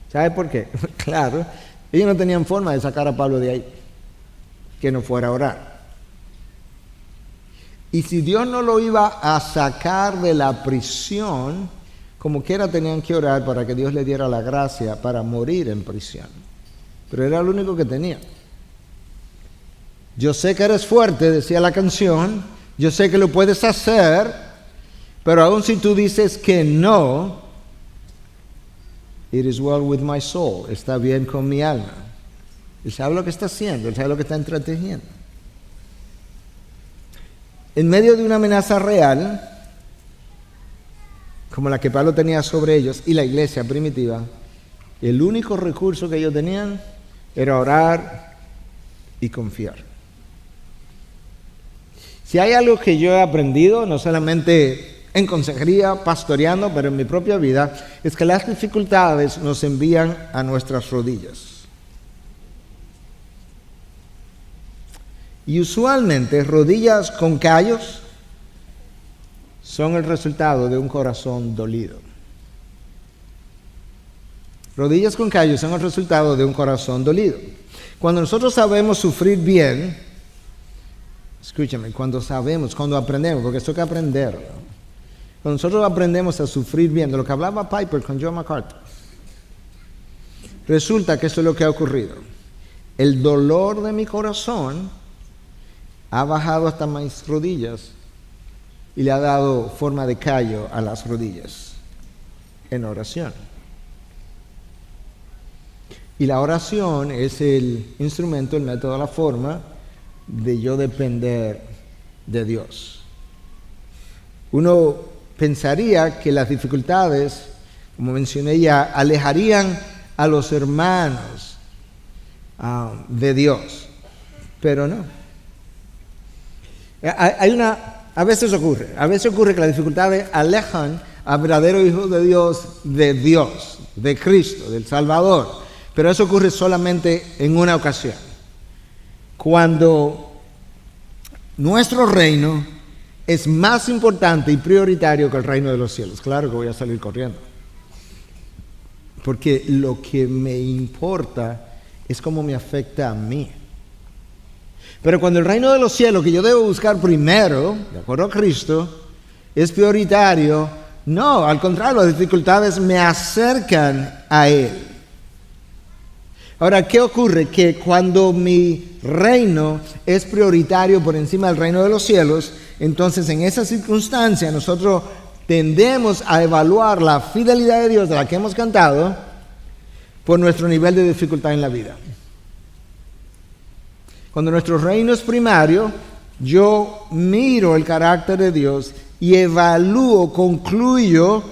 ¿Sabe por qué? Claro, ellos no tenían forma de sacar a Pablo de ahí, que no fuera a orar. Y si Dios no lo iba a sacar de la prisión, como quiera tenían que orar para que Dios le diera la gracia para morir en prisión. Pero era lo único que tenía. Yo sé que eres fuerte, decía la canción, yo sé que lo puedes hacer, pero aun si tú dices que no, it is well with my soul, está bien con mi alma. Él sabe lo que está haciendo, él sabe lo que está entretejiendo. En medio de una amenaza real, como la que Pablo tenía sobre ellos y la iglesia primitiva, el único recurso que ellos tenían era orar y confiar. Si hay algo que yo he aprendido, no solamente en consejería, pastoreando, pero en mi propia vida, es que las dificultades nos envían a nuestras rodillas. Y usualmente rodillas con callos son el resultado de un corazón dolido. Rodillas con callos son el resultado de un corazón dolido. Cuando nosotros sabemos sufrir bien, escúchame, cuando aprendemos, porque esto hay que aprenderlo. Cuando nosotros aprendemos a sufrir bien, de lo que hablaba Piper con John MacArthur, resulta que esto es lo que ha ocurrido. El dolor de mi corazón ha bajado hasta mis rodillas y le ha dado forma de callo a las rodillas en oración. Y la oración es el instrumento, el método, la forma de yo depender de Dios. Uno pensaría que las dificultades, como mencioné ya, alejarían a los hermanos de Dios, pero no. A veces ocurre que las dificultades alejan al verdadero Hijo de Dios, de Cristo, del Salvador, pero eso ocurre solamente en una ocasión, cuando nuestro reino es más importante y prioritario que el reino de los cielos. Claro que voy a salir corriendo, porque lo que me importa es cómo me afecta a mí. Pero cuando el reino de los cielos, que yo debo buscar primero, de acuerdo a Cristo, es prioritario, no, al contrario, las dificultades me acercan a Él. Ahora, ¿qué ocurre? Que cuando mi reino es prioritario por encima del reino de los cielos, entonces en esa circunstancia nosotros tendemos a evaluar la fidelidad de Dios de la que hemos cantado por nuestro nivel de dificultad en la vida. Cuando nuestro reino es primario, yo miro el carácter de Dios y evalúo, concluyo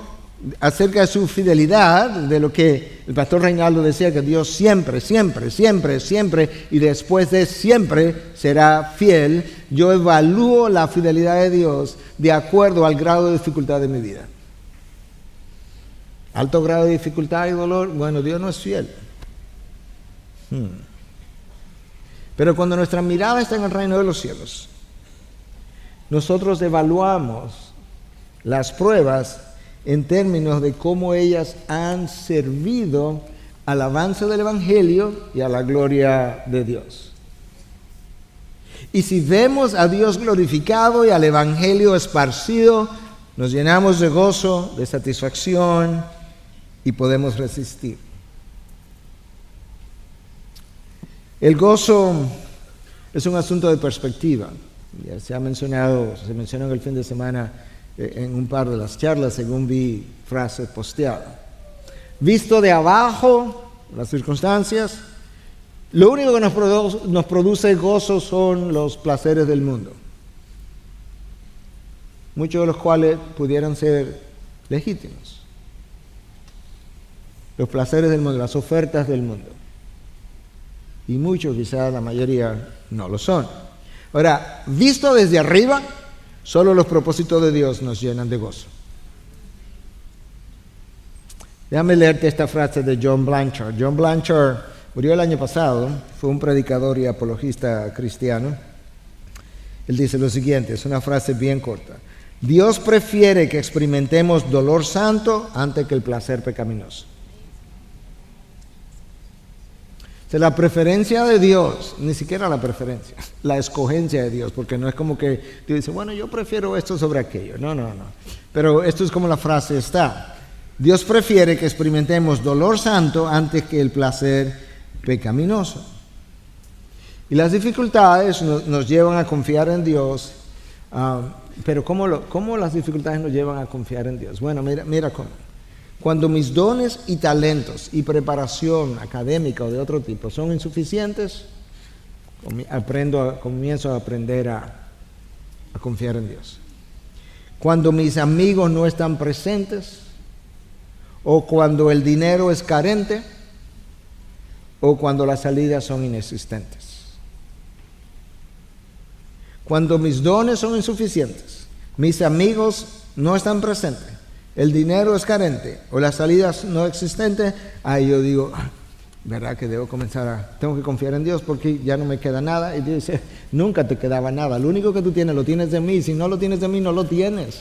acerca de su fidelidad, de lo que el pastor Reinaldo decía, que Dios siempre, siempre, siempre, siempre, y después de siempre será fiel. Yo evalúo la fidelidad de Dios de acuerdo al grado de dificultad de mi vida. Alto grado de dificultad y dolor, bueno, Dios no es fiel. Pero cuando nuestra mirada está en el reino de los cielos, nosotros evaluamos las pruebas en términos de cómo ellas han servido al avance del Evangelio y a la gloria de Dios. Y si vemos a Dios glorificado y al Evangelio esparcido, nos llenamos de gozo, de satisfacción y podemos resistir. El gozo es un asunto de perspectiva. Ya se mencionó en el fin de semana en un par de las charlas, según vi frases posteadas. Visto de abajo, las circunstancias, lo único que nos produce gozo son los placeres del mundo, muchos de los cuales pudieran ser legítimos. Los placeres del mundo, las ofertas del mundo. Y muchos, quizás la mayoría, no lo son. Ahora, visto desde arriba, solo los propósitos de Dios nos llenan de gozo. Déjame leerte esta frase de John Blanchard. John Blanchard murió el año pasado, fue un predicador y apologista cristiano. Él dice lo siguiente, es una frase bien corta. Dios prefiere que experimentemos dolor santo antes que el placer pecaminoso. O sea, la preferencia de Dios, ni siquiera la preferencia, la escogencia de Dios, porque no es como que Dios dice, bueno, yo prefiero esto sobre aquello. No. Pero esto es como la frase está. Dios prefiere que experimentemos dolor santo antes que el placer pecaminoso. Y las dificultades nos llevan a confiar en Dios. Pero ¿cómo las dificultades nos llevan a confiar en Dios? Bueno, mira cómo. Cuando mis dones y talentos y preparación académica o de otro tipo son insuficientes, comienzo a aprender a confiar en Dios. Cuando mis amigos no están presentes, o cuando el dinero es carente, o cuando las salidas son inexistentes. Cuando mis dones son insuficientes, mis amigos no están presentes, el dinero es carente o las salidas no existentes, ahí yo digo, ¿verdad que tengo que confiar en Dios porque ya no me queda nada? Y Dios dice, nunca te quedaba nada, lo único que tú tienes lo tienes de mí, si no lo tienes de mí no lo tienes.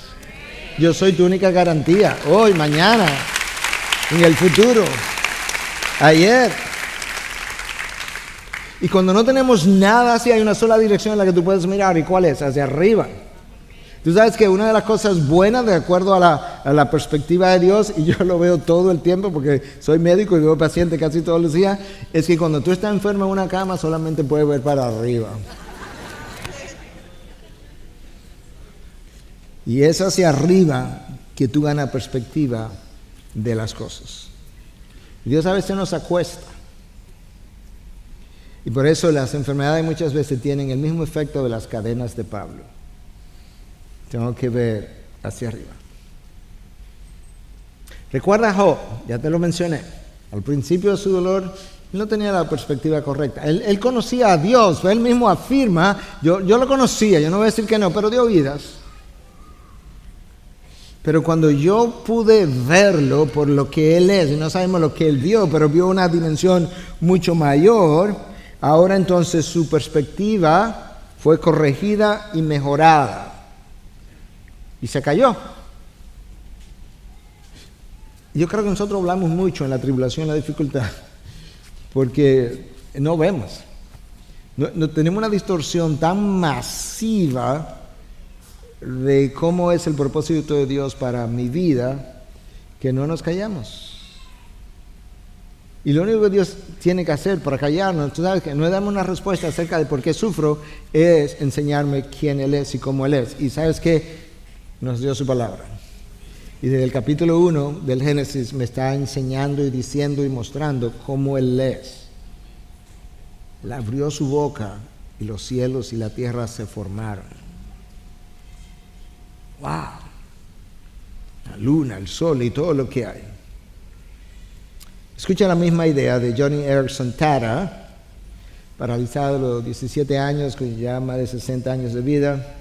Yo soy tu única garantía, hoy, mañana, en el futuro, ayer. Y cuando no tenemos nada así, hay una sola dirección en la que tú puedes mirar, ¿y cuál es? Hacia arriba. Tú sabes que una de las cosas buenas, de acuerdo a la perspectiva de Dios, y yo lo veo todo el tiempo porque soy médico y veo pacientes casi todos los días, es que cuando tú estás enfermo en una cama solamente puedes ver para arriba. Y es hacia arriba que tú ganas perspectiva de las cosas. Dios a veces nos acuesta. Y por eso las enfermedades muchas veces tienen el mismo efecto de las cadenas de Pablo. Tengo que ver hacia arriba. Recuerda a Job, ya te lo mencioné. Al principio de su dolor, él no tenía la perspectiva correcta. Él conocía a Dios, él mismo afirma, yo lo conocía, yo no voy a decir que no, pero de oídas. Pero cuando yo pude verlo por lo que Él es, y no sabemos lo que Él vio, pero vio una dimensión mucho mayor, ahora entonces su perspectiva fue corregida y mejorada. Y se cayó. Yo creo que nosotros hablamos mucho en la tribulación, en la dificultad, porque no vemos. No tenemos una distorsión tan masiva de cómo es el propósito de Dios para mi vida, que no nos callamos. Y lo único que Dios tiene que hacer para callarnos, tú sabes que no damos una respuesta acerca de por qué sufro, es enseñarme quién Él es y cómo Él es. Y sabes que nos dio su palabra. Y desde el capítulo 1 del Génesis me está enseñando y diciendo y mostrando cómo Él es. Él abrió su boca y los cielos y la tierra se formaron. ¡Wow! la luna, el sol y todo lo que hay. Escucha la misma idea de Joni Eareckson Tada, paralizado a los 17 años, con ya más de 60 años de vida.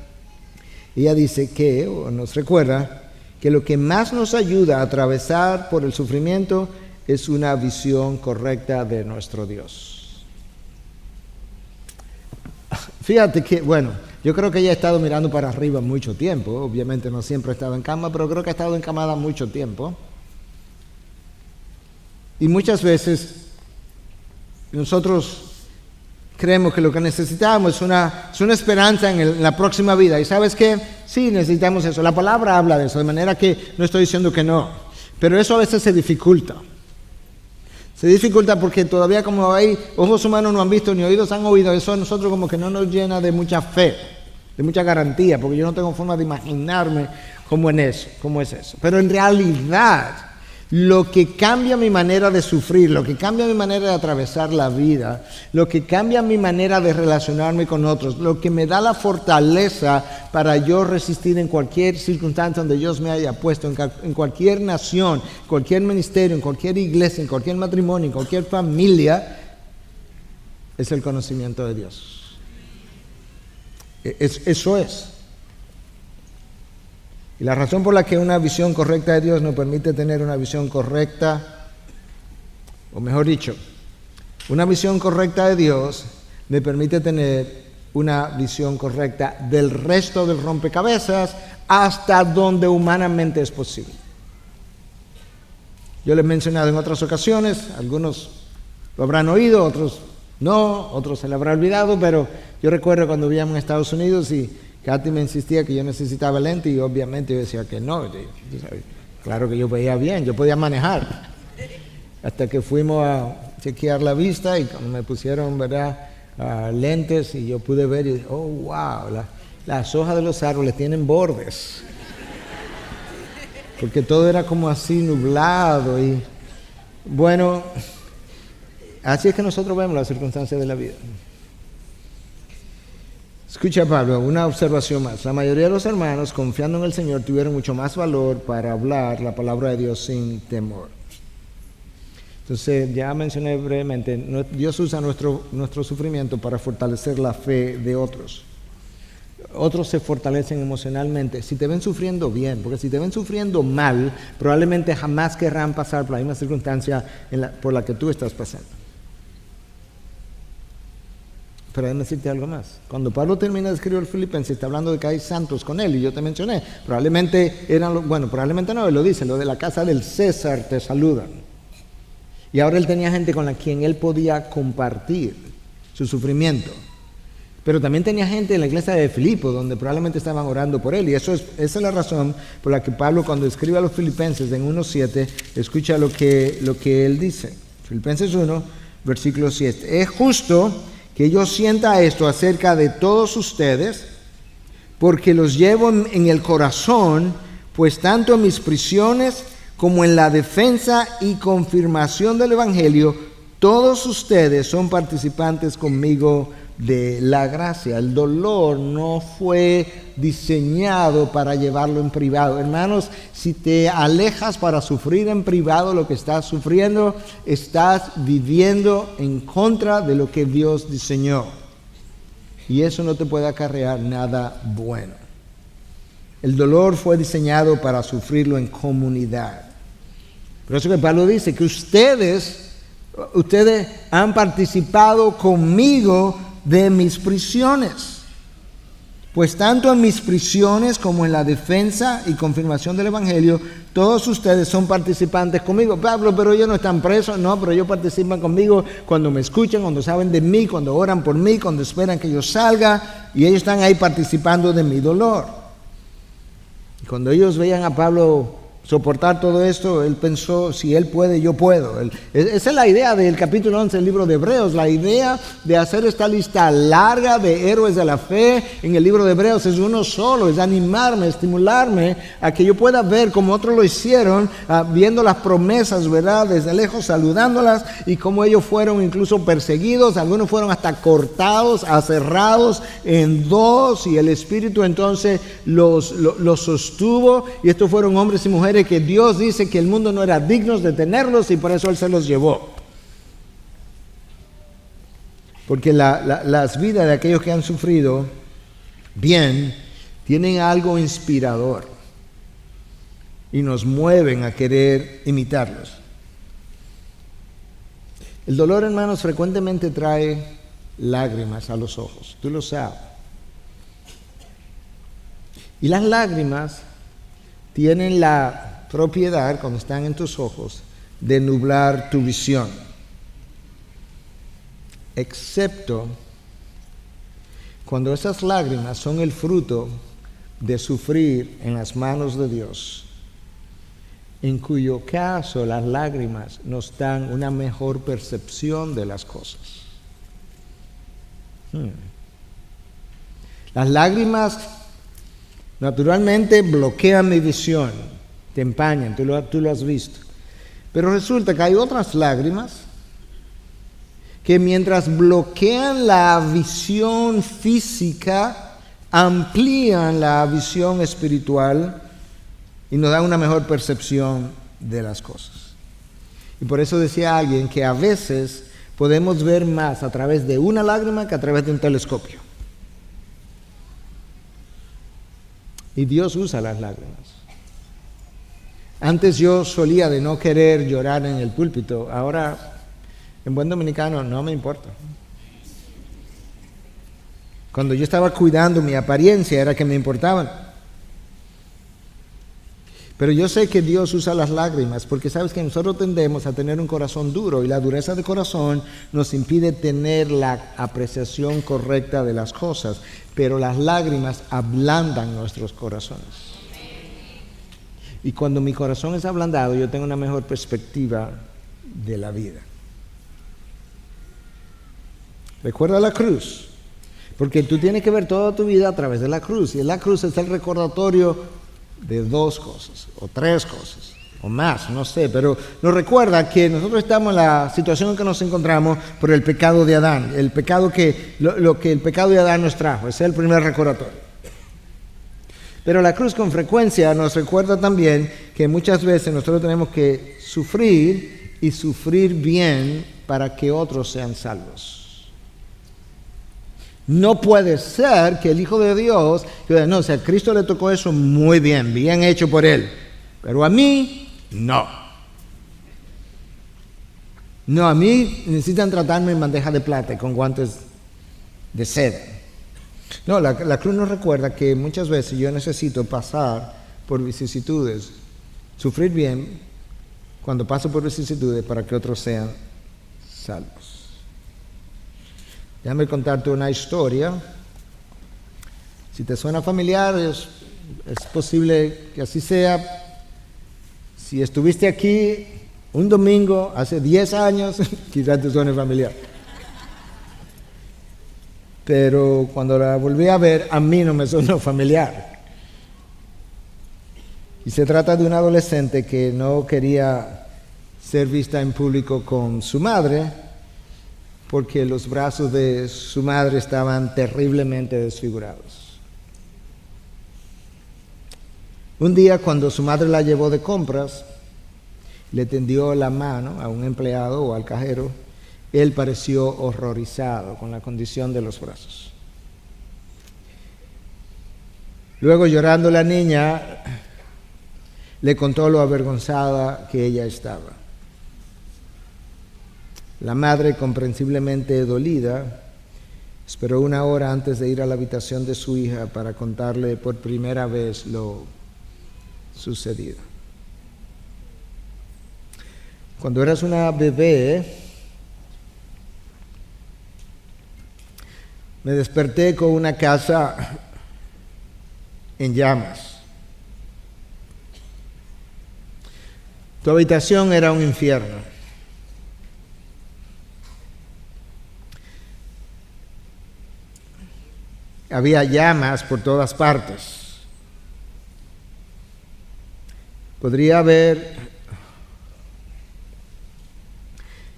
Ella dice que, o nos recuerda, que lo que más nos ayuda a atravesar por el sufrimiento es una visión correcta de nuestro Dios. Fíjate que, bueno, yo creo que ella ha estado mirando para arriba mucho tiempo. Obviamente no siempre ha estado en cama, pero creo que ha estado encamada mucho tiempo. Y muchas veces nosotros creemos que lo que necesitamos es una esperanza en la próxima vida. ¿Y sabes qué? Sí, necesitamos eso. La palabra habla de eso, de manera que no estoy diciendo que no. Pero eso a veces se dificulta. Se dificulta porque todavía como hay ojos humanos no han visto ni oídos han oído, eso a nosotros como que no nos llena de mucha fe, de mucha garantía, porque yo no tengo forma de imaginarme cómo es eso. Pero en realidad, lo que cambia mi manera de sufrir, lo que cambia mi manera de atravesar la vida, lo que cambia mi manera de relacionarme con otros, lo que me da la fortaleza para yo resistir en cualquier circunstancia donde Dios me haya puesto, en cualquier nación, cualquier ministerio, en cualquier iglesia, en cualquier matrimonio, en cualquier familia, es el conocimiento de Dios. Eso es. Y la razón por la que una visión correcta de Dios nos permite tener una visión correcta, o mejor dicho, una visión correcta de Dios me permite tener una visión correcta del resto del rompecabezas hasta donde humanamente es posible. Yo les he mencionado en otras ocasiones, algunos lo habrán oído, otros no, otros se lo habrán olvidado, pero yo recuerdo cuando vivíamos en Estados Unidos y Katy me insistía que yo necesitaba lente y obviamente yo decía que no. Claro que yo veía bien, yo podía manejar. Hasta que fuimos a chequear la vista y cuando me pusieron, ¿verdad?, lentes y yo pude ver y dije, oh, wow, las hojas de los árboles tienen bordes. Porque todo era como así nublado y bueno, así es que nosotros vemos las circunstancias de la vida. Escucha, Pablo, una observación más. La mayoría de los hermanos, confiando en el Señor, tuvieron mucho más valor para hablar la palabra de Dios sin temor. Entonces, ya mencioné brevemente, Dios usa nuestro sufrimiento para fortalecer la fe de otros. Otros se fortalecen emocionalmente si te ven sufriendo bien, porque si te ven sufriendo mal, probablemente jamás querrán pasar por la misma circunstancia por la que tú estás pasando. Pero déjame decirte algo más. Cuando Pablo termina de escribir Filipenses, está hablando de que hay santos con él, y yo te mencioné, probablemente probablemente no, él lo dice, lo de la casa del César te saludan. Y ahora él tenía gente con la quien él podía compartir su sufrimiento. Pero también tenía gente en la iglesia de Filipo, donde probablemente estaban orando por él, y esa es la razón por la que Pablo, cuando escribe a los Filipenses en 1:7, escucha lo que él dice. Filipenses 1, versículo 7. Es justo que yo sienta esto acerca de todos ustedes, porque los llevo en el corazón, pues tanto en mis prisiones como en la defensa y confirmación del Evangelio, todos ustedes son participantes conmigo de la gracia. El dolor no fue diseñado para llevarlo en privado. Hermanos, si te alejas para sufrir en privado lo que estás sufriendo, estás viviendo en contra de lo que Dios diseñó. Y eso no te puede acarrear nada bueno. El dolor fue diseñado para sufrirlo en comunidad. Por eso que Pablo dice que ustedes han participado conmigo de mis prisiones. Pues tanto en mis prisiones como en la defensa y confirmación del Evangelio, todos ustedes son participantes conmigo. Pablo, pero ellos no están presos. No, pero ellos participan conmigo cuando me escuchan, cuando saben de mí, cuando oran por mí, cuando esperan que yo salga, y ellos están ahí participando de mi dolor. Y cuando ellos veían a Pablo soportar todo esto, él pensó, si él puede, yo puedo. Esa es la idea del capítulo 11 del libro de Hebreos. La idea de hacer esta lista larga de héroes de la fe en el libro de Hebreos es uno solo, es animarme, estimularme a que yo pueda ver como otros lo hicieron, viendo las promesas, ¿verdad?, desde lejos, saludándolas, y cómo ellos fueron incluso perseguidos, algunos fueron hasta cortados, aserrados en dos, y el Espíritu entonces los sostuvo, y estos fueron hombres y mujeres de que Dios dice que el mundo no era digno de tenerlos y por eso Él se los llevó. Porque las vidas de aquellos que han sufrido bien tienen algo inspirador y nos mueven a querer imitarlos. El dolor, hermanos, frecuentemente trae lágrimas a los ojos, tú lo sabes. Y las lágrimas tienen la propiedad, cuando están en tus ojos, de nublar tu visión. Excepto cuando esas lágrimas son el fruto de sufrir en las manos de Dios, en cuyo caso las lágrimas nos dan una mejor percepción de las cosas. Las lágrimas naturalmente bloquean mi visión, te empañan, tú lo has visto. Pero resulta que hay otras lágrimas que mientras bloquean la visión física, amplían la visión espiritual y nos dan una mejor percepción de las cosas. Y por eso decía alguien que a veces podemos ver más a través de una lágrima que a través de un telescopio. Y Dios usa las lágrimas. Antes yo solía de no querer llorar en el púlpito, ahora en buen dominicano no me importa. Cuando yo estaba cuidando mi apariencia era que me importaban. Pero yo sé que Dios usa las lágrimas porque sabes que nosotros tendemos a tener un corazón duro y la dureza de corazón nos impide tener la apreciación correcta de las cosas, pero las lágrimas ablandan nuestros corazones. Y cuando mi corazón es ablandado, yo tengo una mejor perspectiva de la vida. Recuerda la cruz, porque tú tienes que ver toda tu vida a través de la cruz, y la cruz es el recordatorio de dos cosas, o tres cosas, o más, no sé, pero nos recuerda que nosotros estamos en la situación en que nos encontramos por el pecado de Adán, el pecado que, lo que el pecado de Adán nos trajo, ese es el primer recordatorio. Pero la cruz con frecuencia nos recuerda también que muchas veces nosotros tenemos que sufrir y sufrir bien para que otros sean salvos. No puede ser que el Hijo de Dios, no, o sea, a Cristo le tocó eso muy bien, bien hecho por Él, pero a mí, no. No, a mí necesitan tratarme en bandeja de plata y con guantes de seda. No, la cruz nos recuerda que muchas veces yo necesito pasar por vicisitudes, sufrir bien cuando paso por vicisitudes para que otros sean salvos. Déjame contarte una historia. Si te suena familiar, es posible que así sea. Si estuviste aquí un domingo hace 10 años, quizás te suene familiar. Pero cuando la volví a ver, a mí no me sonó familiar. Y se trata de una adolescente que no quería ser vista en público con su madre, porque los brazos de su madre estaban terriblemente desfigurados. Un día, cuando su madre la llevó de compras, le tendió la mano a un empleado o al cajero, él pareció horrorizado con la condición de los brazos. Luego, llorando, la niña le contó lo avergonzada que ella estaba. La madre, comprensiblemente dolida, esperó 1 hora antes de ir a la habitación de su hija para contarle por primera vez lo sucedido. Cuando eras una bebé, me desperté con una casa en llamas. Tu habitación era un infierno. Había llamas por todas partes. Podría haber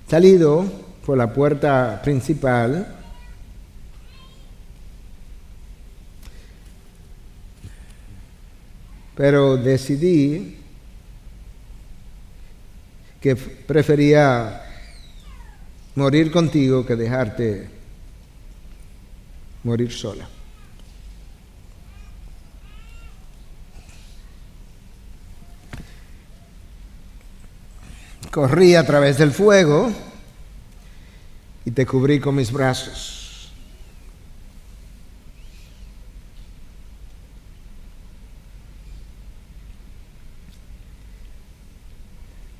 salido por la puerta principal, pero decidí que prefería morir contigo que dejarte morir sola. Corrí a través del fuego y te cubrí con mis brazos.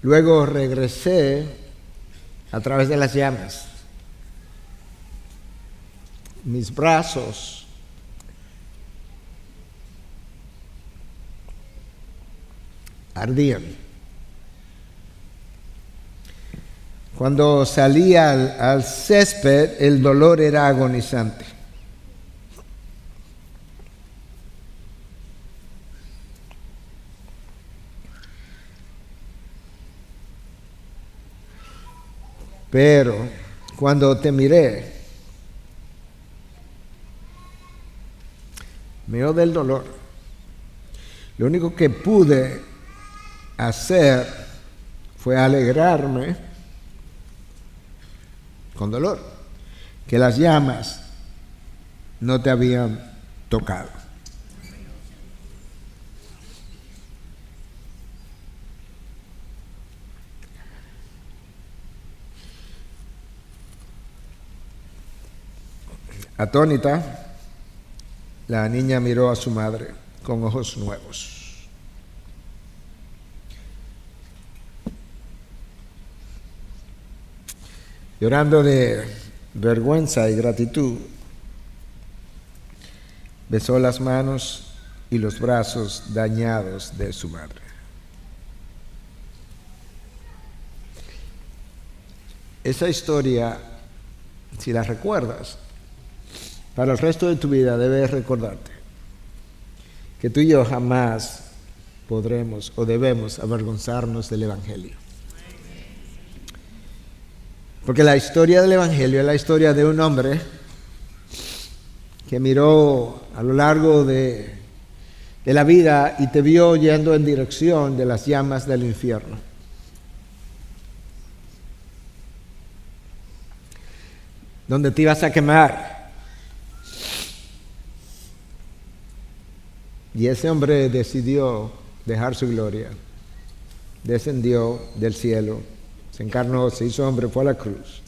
Luego regresé a través de las llamas. Mis brazos ardían. Cuando salí al césped, el dolor era agonizante. Pero cuando te miré, medio del dolor, lo único que pude hacer fue alegrarme con dolor, que las llamas no te habían tocado. Atónita, la niña miró a su madre con ojos nuevos. Llorando de vergüenza y gratitud, besó las manos y los brazos dañados de su madre. Esa historia, si la recuerdas, para el resto de tu vida debes recordarte que tú y yo jamás podremos o debemos avergonzarnos del Evangelio. Porque la historia del Evangelio es la historia de un hombre que miró a lo largo de la vida y te vio yendo en dirección de las llamas del infierno. Donde te ibas a quemar. Y ese hombre decidió dejar su gloria. Descendió del cielo. Se encarnó, se hizo hombre, fue a la cruz.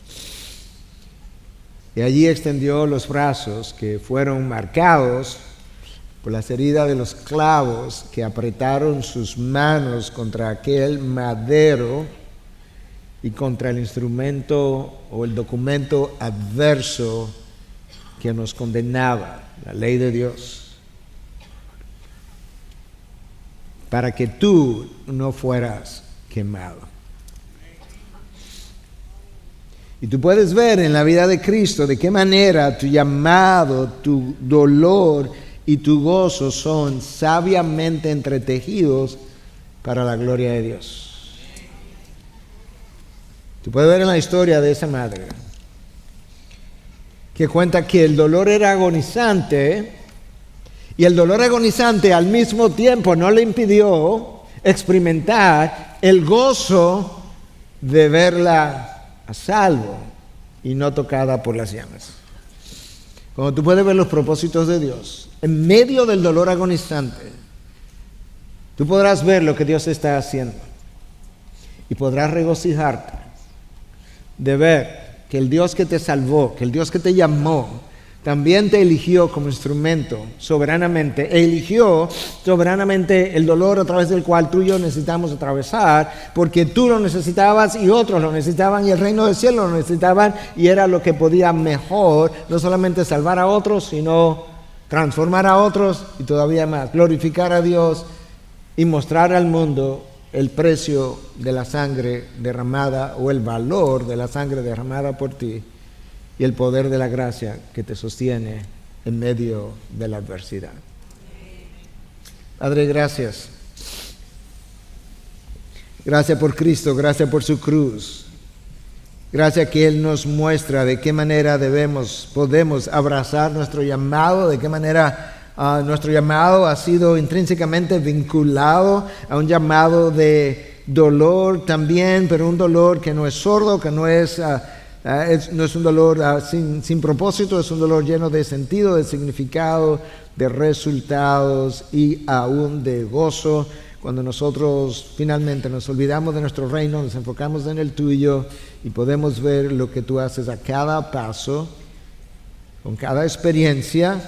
Y allí extendió los brazos que fueron marcados por las heridas de los clavos que apretaron sus manos contra aquel madero y contra el instrumento o el documento adverso que nos condenaba, la ley de Dios, para que tú no fueras quemado. Y tú puedes ver en la vida de Cristo de qué manera tu llamado, tu dolor y tu gozo son sabiamente entretejidos para la gloria de Dios. Tú puedes ver en la historia de esa madre que cuenta que el dolor era agonizante y el dolor agonizante al mismo tiempo no le impidió experimentar el gozo de verla a salvo y no tocada por las llamas. Cuando tú puedes ver los propósitos de Dios en medio del dolor agonizante, tú podrás ver lo que Dios está haciendo y podrás regocijarte de ver que el Dios que te salvó, que el Dios que te llamó, también te eligió como instrumento soberanamente, eligió soberanamente el dolor a través del cual tú y yo necesitamos atravesar, porque tú lo necesitabas y otros lo necesitaban y el reino del cielo lo necesitaban, y era lo que podía mejor, no solamente salvar a otros, sino transformar a otros y todavía más, glorificar a Dios y mostrar al mundo el precio de la sangre derramada o el valor de la sangre derramada por ti y el poder de la gracia que te sostiene en medio de la adversidad. Padre, gracias. Gracias por Cristo, gracias por su cruz. Gracias que Él nos muestra de qué manera podemos abrazar nuestro llamado, de qué manera nuestro llamado ha sido intrínsecamente vinculado a un llamado de dolor también, pero un dolor que no es sordo, que no es un dolor sin propósito, es un dolor lleno de sentido, de significado, de resultados y aún de gozo. Cuando nosotros finalmente nos olvidamos de nuestro reino, nos enfocamos en el tuyo y podemos ver lo que tú haces a cada paso, con cada experiencia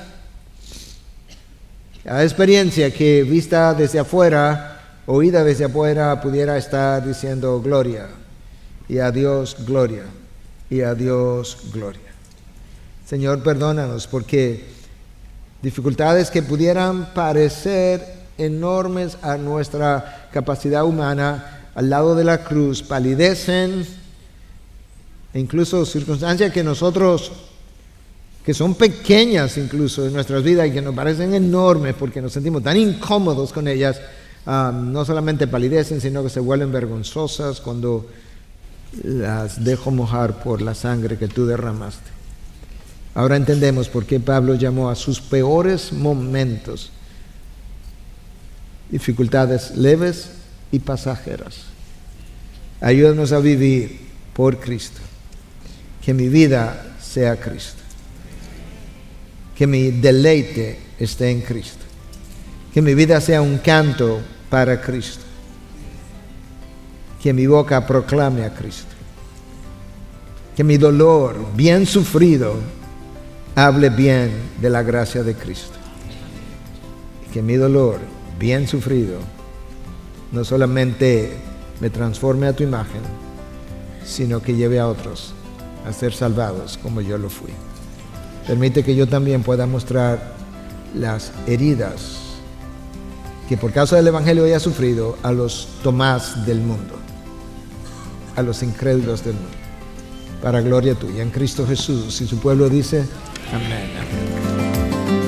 que vista desde afuera, oída desde afuera, pudiera estar diciendo gloria, y a Dios gloria, y a Dios gloria. Señor, perdónanos porque dificultades que pudieran parecer enormes a nuestra capacidad humana, al lado de la cruz, palidecen, e incluso circunstancias que son pequeñas incluso en nuestras vidas y que nos parecen enormes porque nos sentimos tan incómodos con ellas, no solamente palidecen, sino que se vuelven vergonzosas cuando las dejo mojar por la sangre que tú derramaste. Ahora entendemos por qué Pablo llamó a sus peores momentos dificultades leves y pasajeras. Ayúdanos a vivir por Cristo. Que mi vida sea Cristo. Que mi deleite esté en Cristo. Que mi vida sea un canto para Cristo. Que mi boca proclame a Cristo. Que mi dolor bien sufrido hable bien de la gracia de Cristo. Que mi dolor bien sufrido no solamente me transforme a tu imagen, sino que lleve a otros a ser salvados como yo lo fui. Permite que yo también pueda mostrar las heridas que por causa del Evangelio haya sufrido a los Tomás del mundo, a los incrédulos del mundo, para gloria tuya en Cristo Jesús. Y su pueblo dice, amén, amén.